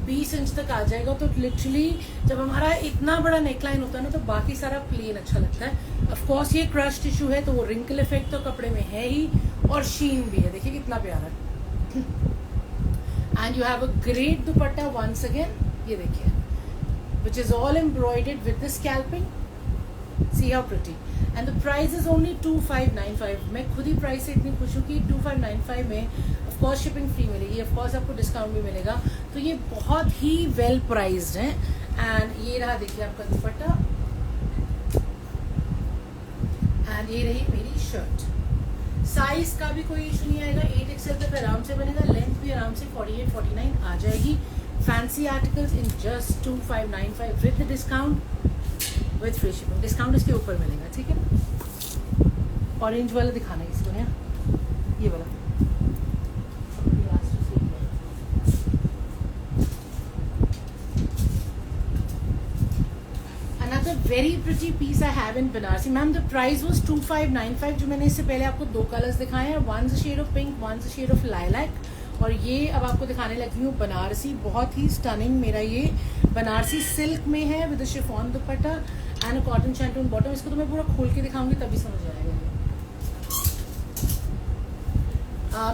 20 इंच तक आ जाएगा. तो लिटरली जब हमारा इतना बड़ा नेकलाइन होता है ना, तो बाकी सारा प्लेन अच्छा लगता है. ऑफ कोर्स ये क्रश टिश्यू है, तो वो रिंकल इफेक्ट तो कपड़े में है ही, और शीन भी है. देखिए कितना प्यारा है. And you have a great dupatta once again. ये देखिए, which is all embroidered with the scalping. See how pretty. And the price is only 2595. मैं खुद ही प्राइस से इतनी खुश हूँ कि 2595 में of course शिपिंग फ्री मिलेगी, of course आपको डिस्काउंट भी मिलेगा. तो ये बहुत ही वेल प्राइस्ड है. एंड ये रहा देखिए आपका दुपट्टा. एंड ये रही मेरी शर्ट. साइज का भी कोई इशू नहीं आएगा. 8XL तक आराम से बनेगा. लेंथ भी आराम से 48-49 आ जाएगी. Fancy articles in just 2595 with the discount, with free shipping. Discount इसके ऊपर मिलेगा. ठीक है ना. ऑरेंज वाला दिखाना है किसी को ना, ये वाला. Another very pretty piece I have in Banarasi. Ma'am the price was 2595. जो मैंने इससे पहले आपको 2 कलर्स दिखाए हैं, one a shade of pink, one a shade of lilac. और ये अब आपको दिखाने लगी हूँ बनारसी. बहुत ही स्टनिंग मेरा ये बनारसी सिल्क में है with chiffon dupatta and cotton shantoon bottom. इसको तो मैं पूरा खोल के दिखाऊंगी तभी समझ आएगा.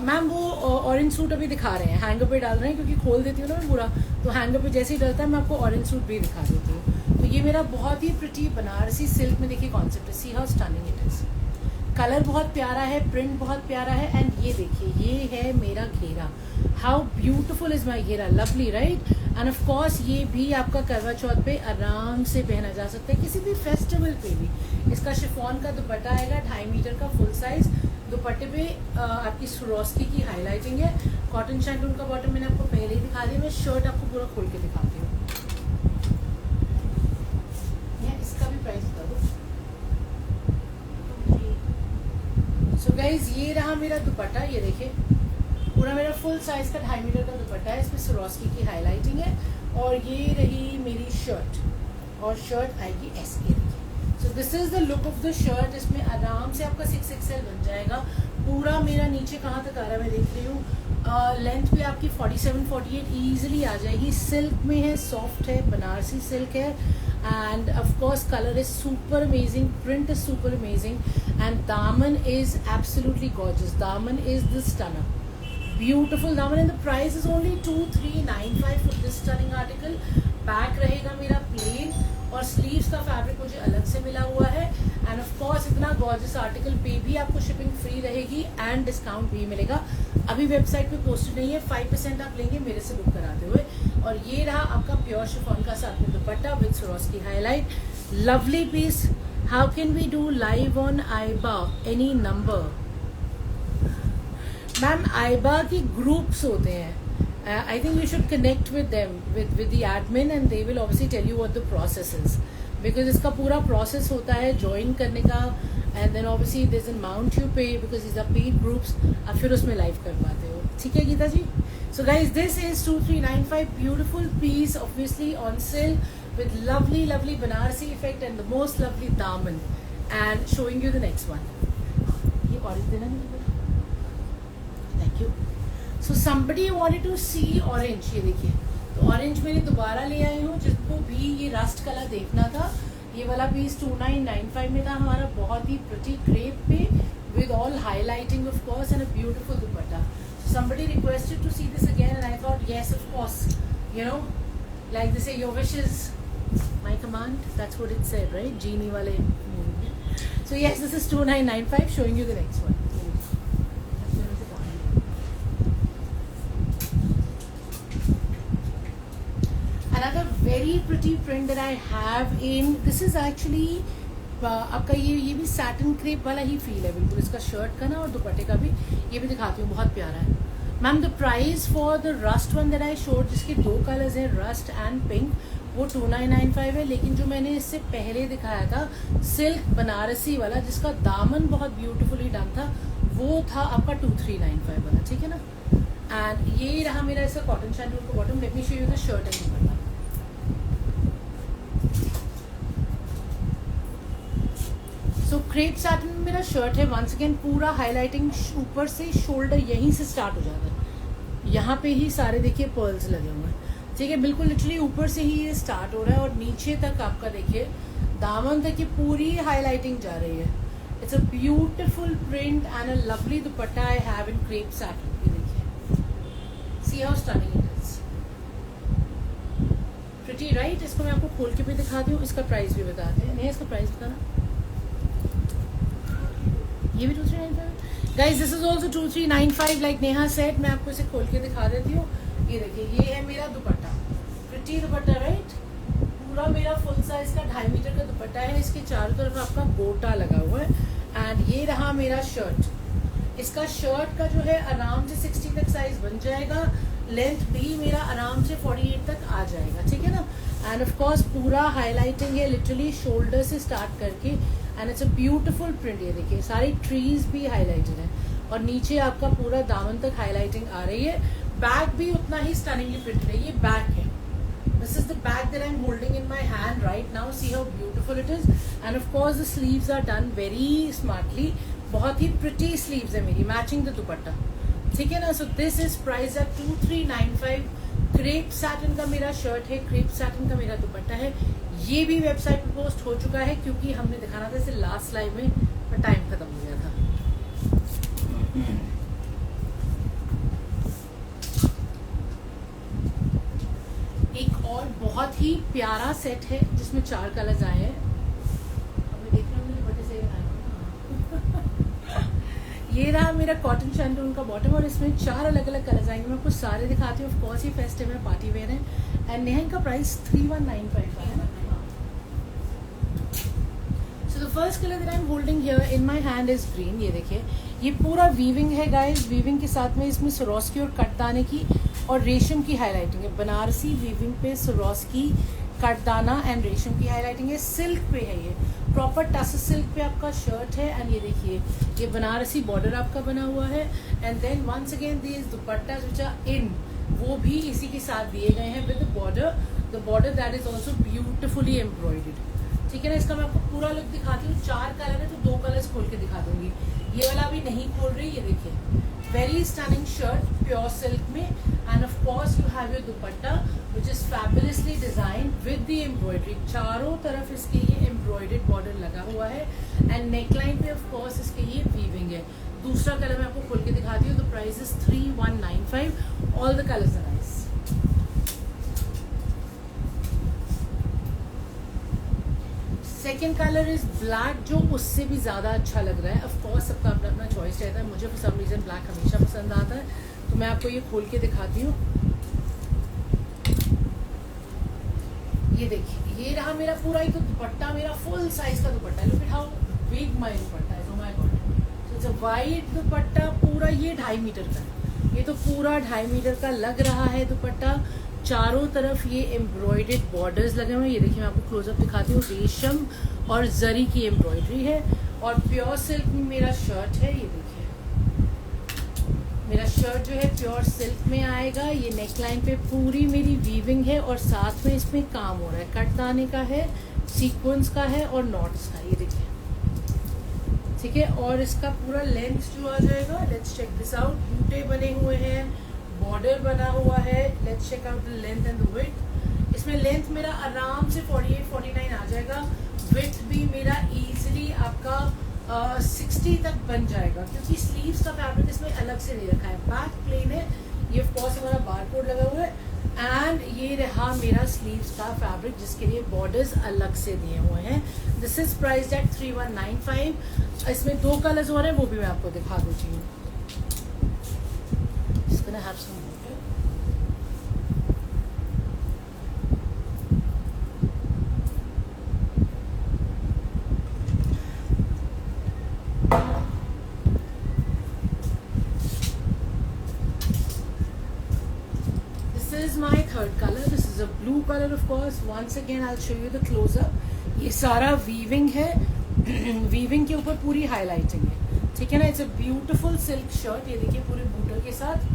मैम वो ऑरेंज सूट अभी दिखा रहे हैं, हैंगर पे डाल रहे हैं, क्योंकि खोल देती हूँ ना मैं पूरा, तो हैंगर पे जैसे ही डलता है मैं आपको ऑरेंज सूट भी दिखा देती हूँ. तो ये मेरा बहुत ही प्रिटी बनारसी सिल्क में देखिए कॉन्सेप्ट है. See how stunning it is. Colour बहुत प्यारा है, प्रिंट बहुत प्यारा है। एंड ये देखिए, ये है मेरा घेरा। हाउ ब्यूटिफुल इज माई घेरा, lovely right. And of course ये भी आपका करवा चौथ पे आराम से पहना जा सकता है, किसी भी फेस्टिवल पे भी। इसका शिफॉन का दुपट्टा आएगा, 2.5 मीटर का फुल साइज। दुपट्टे पे आपकी स्वरोस्की की हाईलाइटिंग है। कॉटन शैंटून का बॉटम मैंने आपको पहले ही दिखा दिया। मैं शर्ट आपको पूरा खोल के दिखाती हूँ। इसका भी प्राइस बता दो। सो गाइज, ये रहा मेरा दुपट्टा, ये देखिए पूरा मेरा फुल साइज का 2.5 मीटर का दुपट्टा है। इसमें स्वरोस्की की हाईलाइटिंग है। और ये रही मेरी शर्ट, और शर्ट आएगी ऐसी। सो this is the look of the shirt. इसमें आराम से आपका 6XL बन जाएगा। पूरा मेरा नीचे कहाँ तक आ रहा है मैं देख रही हूँ। लेंथ भी आपकी 47-48 ईजिली आ जाएगी। सिल्क में है, सॉफ्ट है, बनारसी सिल्क है। And of course colour is super amazing, print is super amazing, and दामन इज एब्सोल्युटली गॉर्जियस। दामन इज द स्टनर, ब्यूटिफुल दामन, and the price is only 2395 for this stunning article. Back रहेगा मेरा plane, और sleeves का fabric मुझे अलग से मिला हुआ है। एंड ऑफ कोर्स इतना गॉर्जियस आर्टिकल पे भी आपको शिपिंग फ्री रहेगी एंड डिस्काउंट भी मिलेगा। अभी वेबसाइट पे पोस्टेड नहीं है, 5% आप लेंगे मेरे से बुक कराते हुए। और ये रहा आपका प्योर शिफॉन का साथ में dupatta with Swarovski highlight, lovely piece. How can we do live on Aaiba, any number? Ma'am, Aaiba की ग्रुप्स होते हैं। I think you should connect with them, with the admin, and they will obviously tell you what the process is, because इसका पूरा process होता है join करने का, and then obviously there's an amount you pay because these are paid groups. आप फिर उसमें live कर पाते हो, ठीक है गीता जी? So guys, this is 2395, beautiful piece, obviously on sale with lovely Banarasi effect and the most lovely daman, and showing you the next one. ये orange देना नहीं? Thank you. So somebody wanted to see orange, ये देखिए, तो orange मैंने दोबारा ले आई हूँ। जिसको भी ये रस्ट कलर देखना था, ये वाला पीस 2995 में था हमारा, बहुत ही प्रिटी क्रेप पे with all highlighting of course and a beautiful dupatta. So somebody requested to see this again and I thought yes, of course, you know, like they say, your wish is my command. That's what it said, right? Genie wale movie. So yes, this is 2995, showing you the next one. Another very pretty print that I have in, this is actually आपका ये भी satin crepe वाला ही feel है बिल्कुल इसका shirt का ना, और दुपट्टे का भी। ये भी दिखाती हूँ, बहुत प्यारा है। Ma'am, the price for the rust one that I showed, जिसके 2 कलर्स हैं, रस्ट एंड पिंक, वो 2995 है। लेकिन जो मैंने इससे पहले दिखाया था सिल्क बनारसी वाला, जिसका दामन बहुत ब्यूटीफुली डन था, वो था आपका 2395 वाला, ठीक है ना। एंड ये रहा मेरा इसका कॉटन शैंटून का bottom. Let me show you the shirt and dupatta. So crepe satin में मेरा शर्ट है। वंस अगेन पूरा हाईलाइटिंग ऊपर से शोल्डर यहीं से स्टार्ट हो जाता है। यहाँ पे ही सारे देखिए पर्ल्स लगे हुए हैं, ठीक है, बिल्कुल लिटरली ऊपर से ही ये स्टार्ट हो रहा है और नीचे तक आपका देखिए दामन तक की पूरी हाईलाइटिंग जा रही है। It's a beautiful print and a lovely dupatta I have in crepe satin. ये देखिए, see how stunning it is, pretty right. इसको मैं आपको खोल के भी दिखाती हूँ, इसका प्राइस भी बताते हैं। नहीं, इसका प्राइस बताना। ये भी 2395 guys, this is also 2395 like Neha said. मैं आपको इसे खोल के दिखा देती हूँ। ये देखिए, ये है मेरा दुपट्टा, प्रिटी दुपट्टा राइट। पूरा मेरा फुल साइज का 2.5 मीटर का दुपट्टा है। इसके चारों तरफ आपका गोटा लगा हुआ है। एंड ये रहा मेरा शर्ट। इसका शर्ट का जो है आराम से 60 तक साइज बन जाएगा। लेंथ भी मेरा आराम से 48 तक आ जाएगा, ठीक है ना। एंड ऑफ कोर्स पूरा हाईलाइटिंग है लिटरली शोल्डर से स्टार्ट करके, and it's a beautiful print. ये देखिए, सारी ट्रीज भी हाईलाइटेड है और नीचे आपका पूरा दामन तक हाईलाइटिंग आ रही है। बैक भी उतना ही स्टनिंगली प्रिंटेड है। ये बैक है, this is the back that I am holding in my hand right now. See how beautiful it is. And of course the sleeves are done very smartly. बहुत ही pretty sleeves है मेरी, matching the दुपट्टा, ठीक है ना। So this is price at 2395। Crepe satin का मेरा shirt है, क्रेप सैटिन का मेरा दुपट्टा है। ये भी वेबसाइट पे पोस्ट हो चुका है क्योंकि हमने दिखाना था इसे लास्ट लाइव में, पर टाइम खत्म हो गया था। एक और बहुत ही प्यारा सेट है जिसमें 4 कलर्स आए हैं। अब मैं देख रहा हूँ, मुझे बड़े से ये रहा मेरा कॉटन शैंटून का बॉटम और इसमें 4 अलग अलग कलर्स आएंगे। मैं आपको सारे दिखाती हूँ। ऑफ कोर्स ये फेस्टिव है, पार्टी वेयर है एंड नेहा का प्राइस 3195 है। सो the first colour that I am holding here in my hand is green. ये देखिए ये पूरा वीविंग है गाइस। वीविंग के साथ में इसमें सरोस्की और कटदाने की और रेशम की हाईलाइटिंग है। बनारसी वीविंग पे सरोस्की, कटदाना एंड रेशम की हाईलाइटिंग है। सिल्क पे है, ये प्रॉपर टस सिल्क पे आपका शर्ट है एंड ये देखिए ये बनारसी बॉर्डर आपका बना हुआ है। And then once again these dupattas which are in, वो भी इसी के साथ दिए गए हैं with the border that is also beautifully embroidered. ठीक है ना। इसका मैं आपको पूरा लुक दिखाती हूँ। 4 कलर है तो 2 कलर्स खोल के दिखा दूंगी। ये वाला भी नहीं खोल रही। ये देखिए very stunning shirt pure silk में and of course you have your dupatta which is fabulously design with the embroidery. चारों तरफ इसके ये एम्ब्रॉयडर्ड बॉर्डर लगा हुआ है एंड नेकलाइन पे ऑफ कोर्स इसके ये वीविंग है। दूसरा कलर मैं आपको खोल के दिखाती हूँ। The price is 3195। All the colours are nice. Second colour is black, जो उससे भी ज्यादा अच्छा लग रहा है। ऑफ कोर्स सबका अपना अपना चॉइस रहता है। मुझे फॉर सम रीजन ब्लैक हमेशा पसंद आता है, तो मैं आपको ये खोल के दिखाती हूँ। ये देखिए ये रहा मेरा पूरा ही तो दुपट्टा, मेरा फुल साइज का दुपट्टा है। Look at how big my dupatta है। Oh my god, so it's a white dupatta पूरा। ये 2.5 मीटर का है। ये तो पूरा 2.5 मीटर का लग रहा है दुपट्टा। चारों तरफ ये एम्ब्रॉयडर्ड बॉर्डर्स लगे हुए हैं। ये देखिए मैं आपको क्लोजअप दिखाती हूँ। रेशम और जरी की एम्ब्रॉयडरी है और प्योर सिल्क में मेरा शर्ट है। ये देखिए मेरा शर्ट जो है प्योर सिल्क में आएगा। ये नेकलाइन पे पूरी मेरी वीविंग है और साथ में इसमें काम हो रहा है। कटदाने का है, सीक्वेंस का है और नॉट्स का। ये देखिए ठीक है। और इसका पूरा लेंथ जो आ जाएगा, लेट्स चेक दिस आउट। बूटे बने हुए हैं, बॉर्डर बना हुआ है। Let's check out the length and the width. इसमें लेंथ मेरा आराम से 48-49 आ जाएगा। विड्थ भी मेरा इजीली आपका 60 तक बन जाएगा, क्योंकि स्लीव्स का फैब्रिक इसमें अलग से दे रखा है। बैक प्लेन है। ये ऑफ कोर्स हमारा बारकोड लगा हुआ है एंड ये रहा मेरा स्लीव्स का फैब्रिक, जिसके लिए बॉर्डर्स अलग से दिए हुए हैं। This is priced eight 3195। इसमें 2 कलर्स हो रहे हैं, वो भी मैं आपको दिखा दूंगी। It's gonna have some water. This is my third color. This is a blue color, of course. Once again, I'll show you the close-up. ये सारा वीविंग है। वीविंग के ऊपर पूरी हाईलाइटिंग है। ठीक है ना। It's a beautiful silk shirt. ये देखिए पूरे बूटर के साथ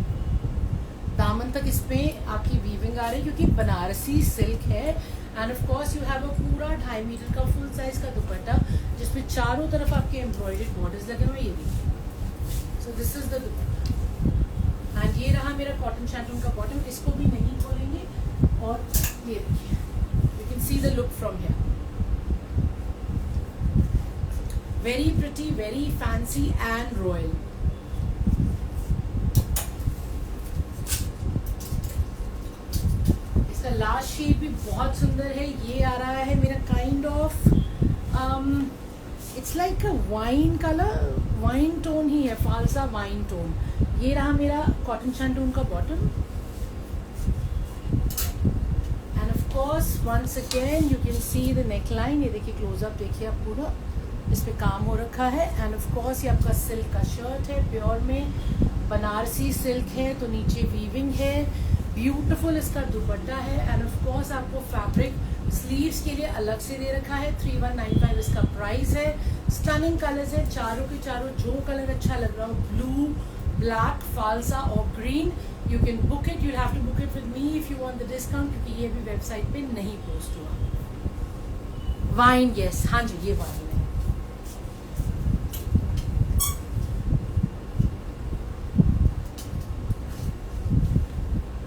दामन तक इसमें आपकी वीविंग आ रही है, क्योंकि बनारसी सिल्क है। And of course you have अ पूरा 2.5 मीटर का फुल साइज का दुपट्टा, जिसमें चारों तरफ आपके एम्ब्रॉयडर्ड बॉर्डर्स लगे हुए। ये देखिए सो this is the dupatta and ये रहा मेरा कॉटन शैंटून का बॉटम। इसको भी नहीं खोलेंगे और ये देखिए you can see the look from here. Very pretty, very fancy and royal. Last shade भी बहुत सुंदर है। ये आ रहा है मेरा kind of it's like a wine colour, wine tone ही है, फालसा वाइन टोन। ये रहा मेरा कॉटन शैंटून का bottom and of course once again you can see the neckline. ये देखिए क्लोजअप देखिए आप, पूरा इस पे काम हो रखा है। एंड ऑफ कोर्स ये आपका सिल्क का शर्ट है, प्योर में बनारसी सिल्क है, तो नीचे वीविंग है। ब्यूटीफुल इसका दुपट्टा है एंड ऑफ कोर्स आपको फैब्रिक स्लीव्स के लिए अलग से दे रखा है। 3195 इसका प्राइस है। स्टनिंग कलर्स है चारों के चारों। जो कलर अच्छा लग रहा हो, ब्लू, ब्लैक, फालसा और green, you can book it. You have to book it with me if you want the discount, क्योंकि ये भी वेबसाइट पे नहीं पोस्ट हुआ। वाइन, यस, हाँ जी, ये वाइन है।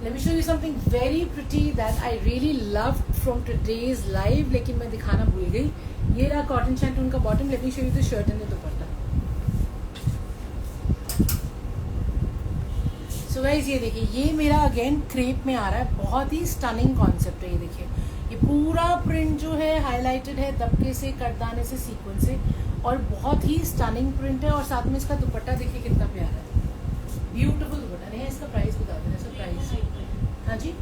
Let me show you something very pretty that I really loved from today's live, लेकिन मैं दिखाना भूल गई। ये रहा कॉटन शैंटून का bottom. Let me show you the shirt and the dupatta. So guys ये देखिए, ये मेरा अगेन क्रेप में आ रहा है। बहुत ही स्टनिंग कॉन्सेप्ट है। ये देखिए ये पूरा प्रिंट जो है हाईलाइटेड है दबके से, करदाने से, सीक्वेंस से, और बहुत ही स्टनिंग प्रिंट है। और साथ में इसका दुपट्टा देखिए कितना प्यारा है, ब्यूटीफुल दुपट्टा। नहीं, इसका प्राइस बता देना, इसका प्राइस। हाँ जी,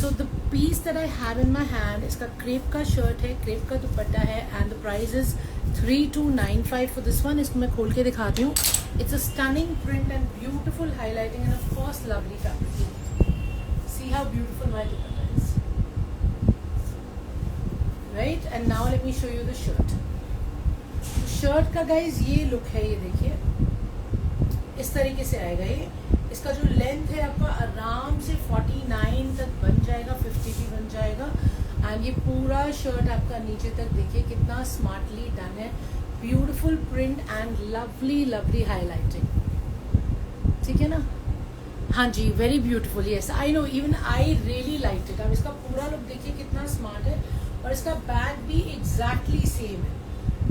so the piece that I have in my hand, इसका क्रेप का शर्ट है, क्रेप का दुपट्टा है, and the price is 3295 for this one. इसको मैं खोल के दिखाती हूँ। It's a stunning print and beautiful highlighting and of course lovely fabric. See how beautiful my dupatta is, right. And now let me show you the shirt. Shirt का guys ये look है, ये देखिए इस तरीके से आएगा ये। इसका जो लेंथ है आपका आराम से 49 तक बन जाएगा, 50 भी बन जाएगा। एंड ये पूरा शर्ट आपका नीचे तक देखिए कितना स्मार्टली डन है, beautiful print and lovely lovely highlighting, ठीक है ना। हाँ जी, very beautiful, yes I know, even I really like it. अब इसका पूरा लुक देखिए कितना स्मार्ट है, और इसका बैग भी एग्जैक्टली सेम है,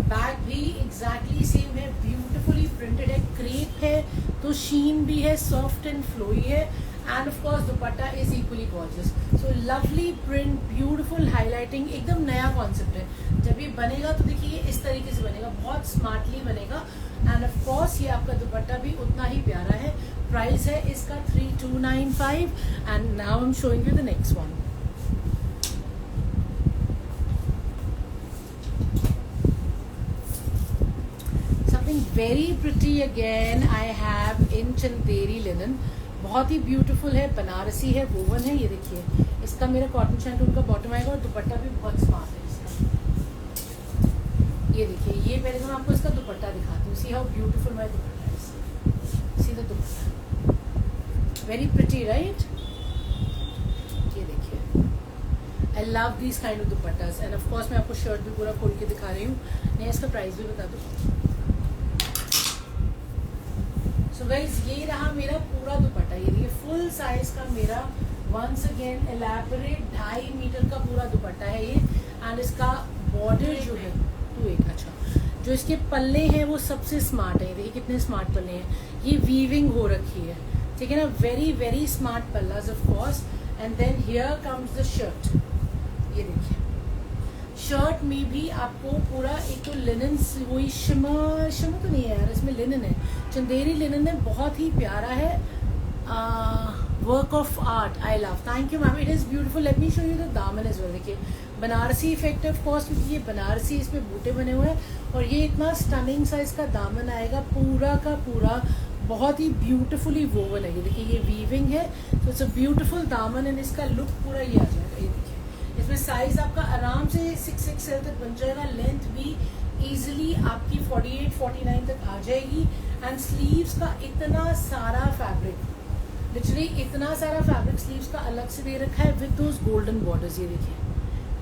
बैग भी एग्जैक्टली सेम है, ब्यूटीफुली प्रिंटेड है, क्रेप है तो शीन भी है, सॉफ्ट एंड फ्लोई है, and of course dupatta is equally gorgeous. So lovely print, beautiful highlighting, एकदम नया कॉन्सेप्ट है। जब ये बनेगा तो देखिए इस तरीके से बनेगा, बहुत स्मार्टली बनेगा, एंड ऑफ कोर्स ये आपका दुपट्टा भी उतना ही प्यारा है। प्राइस है इसका 3295, and now I am showing you the next one. Very pretty again I have in Chanderi linen, बहुत ही ब्यूटीफुल है, बनारसी है, वोवन है। ये देखिए इसका मेरा कॉटन शैंटून का बॉटम आएगा, और दुपट्टा भी बहुत स्मार्ट है इसका। ये देखिए, ये पहले मैं आपको इसका दुपट्टा दिखाती हूँ। सी how beautiful my dupatta is, see the dupatta, very pretty right. ये देखिए, I love this kind of दुपट्टास, and of course मैं आपको शर्ट भी पूरा खोल के दिखा रही हूँ। नहीं, इसका प्राइस भी बता दूँ। So guys, ये रहा मेरा पूरा दुपट्टा, ये देखिए फुल साइज का मेरा वंस अगेन एलैबोरेट 2.5 मीटर का पूरा दुपट्टा है ये। एंड इसका बॉर्डर जो है 2.8, अच्छा, जो इसके पल्ले हैं वो सबसे स्मार्ट है। देखिए कितने स्मार्ट पल्ले हैं, ये वीविंग हो रखी है, ठीक है ना, वेरी वेरी स्मार्ट पल्लास of course. And then here comes the shirt. ये देखिए शर्ट में भी आपको पूरा एक तो लिनन, वही शिमर तो नहीं है यार, इसमें लिनन है, चंदेरी लिनन है, बहुत ही प्यारा है, work of art, I love, thank you ma'am, it is beautiful. Late me show you the दामन एज वेल। देखिए बनारसी इफेक्ट ऑफ कोर्स, क्योंकि ये बनारसी, इस पे बूटे बने हुए हैं, और ये इतना स्टनिंग सा इसका दामन आएगा, पूरा का पूरा बहुत ही ब्यूटीफुली वोवन है। ये देखिए ये वीविंग है, तो इट्स अ ब्यूटीफुल दामन, एंड इसका लुक पूरा ये आ जाएगा। ये देखिए इसमें साइज आपका आराम से 6XL तक बन जाएगा, लेंथ भी इजीली आपकी 48-49 तक आ जाएगी। एंड स्लीव्स का इतना सारा फैब्रिक, लिटरली इतना सारा फैब्रिक स्लीव्स का अलग से दे रखा है विद दोज गोल्डन बॉर्डर्स। ये देखिए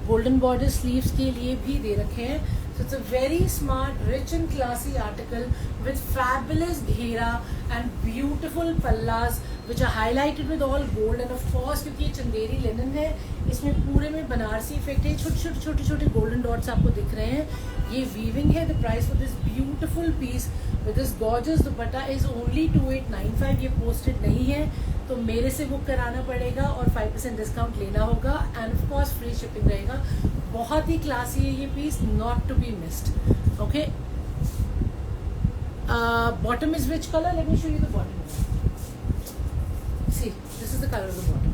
गोल्डन बॉर्डर स्लीव्स के लिए भी दे रखे हैं। So it's a very smart, rich and classy article with fabulous घेरा and beautiful pallus which are highlighted with all gold. And of course क्योंकि ये चंदेरी लिनन है, इसमें पूरे में बनारसी इफेक्ट है, छोटे छोटे गोल्डन डॉट्स आपको दिख रहे हैं, ये वीविंग है। The price for this beautiful peace with this gorgeous dupatta is only 2895। ये पोस्टेड नहीं है, तो मेरे से बुक कराना पड़ेगा और 5% डिस्काउंट लेना होगा, and of course free shipping रहेगा। बहुत ही क्लासी है ये piece, not to be missed. Okay, bottom is which colour? Let me show you the bottom. See, this is the colour of the bottom.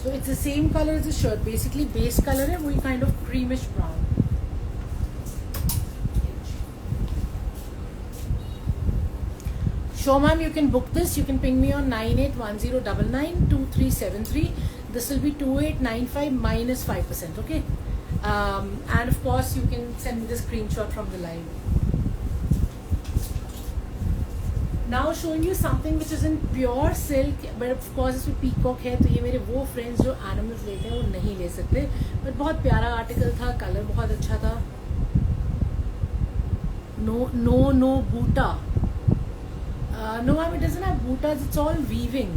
So it's the same color as the shirt. Basically base color है वही kind of creamish brown. So ma'am, you can book this. You can ping me on 9810992373. This will be 2895 minus 5%. Okay. And of course you can send me the screenshot from the live. Now showing you something which is in pure silk, but of course इसमें peacock है, तो ये मेरे वो friends जो animals लेते हैं वो नहीं ले सकते, बट बहुत प्यारा आर्टिकल था, कलर बहुत अच्छा था। No buta, no ma'am, it doesn't have butas, it's all weaving.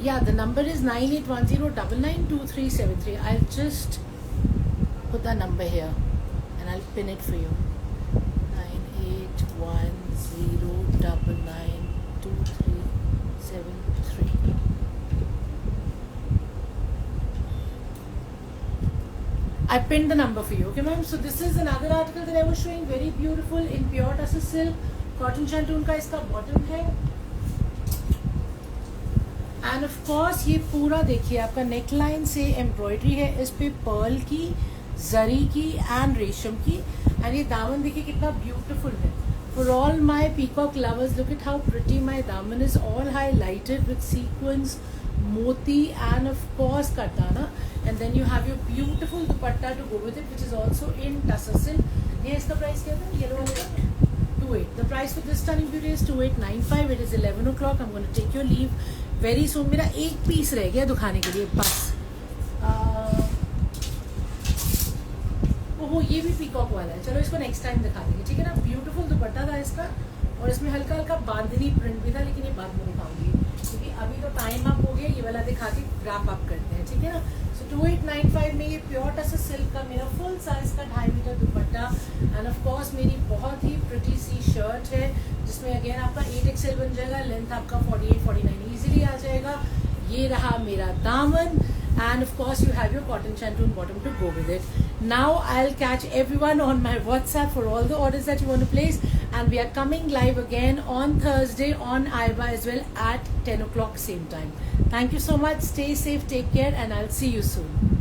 Yeah, the number is 9810992373. I'll just put the number here and I'll pin it for you. 9810992373. Embroidery. I pinned the number for you, okay ma'am. So this is another article that I was showing, very beautiful in pure tussar silk, cotton shantoon का इसका bottom है. And of course ये पूरा देखिए आपका neckline से embroidery है, इस पे pearl की, जरी की and रेशम की. And ये दामन देखिए कितना beautiful है. For all my peacock lovers, look at how pretty my daman is, all highlighted with sequins, moti and of course katana. And then you have your beautiful dupatta to go with it, which is also in tussar silk. ये इसका price क्या था yellow वाले का? 28. The price for this stunning beauty is 2895. It is 11 o'clock. I'm going to take your leave very soon. मेरा एक piece रह गया दिखाने के लिए बस. ओहो ये भी पीकॉक वाला है, चलो इसको नेक्स्ट टाइम दिखा देंगे, ठीक है ना. ब्यूटीफुल दुपट्टा था इसका और इसमें हल्का हल्का बांधनी प्रिंट भी था, लेकिन ये बाद में दिखाऊंगी क्योंकि अभी तो टाइम अप हो गया. ये वाला दिखा के रैप अप करते हैं, ठीक है ना. सो 2895 में ये प्योर टसर सिल्क का मेरा फुल साइज का 2.5 metre dupatta and of course मेरी बहुत ही प्रिटी सी शर्ट है जिसमें अगेन आपका 8XL बन जाएगा, लेंथ आपका 48-49 इजीली आ जाएगा. ये रहा मेरा दामन and of course you have your cotton shantoon bottom to go with it. Now I'll catch everyone on my WhatsApp for all the orders that you want to place, and we are coming live again on Thursday on IBA as well at 10 o'clock same time. Thank you so much, stay safe, take care, and I'll see you soon.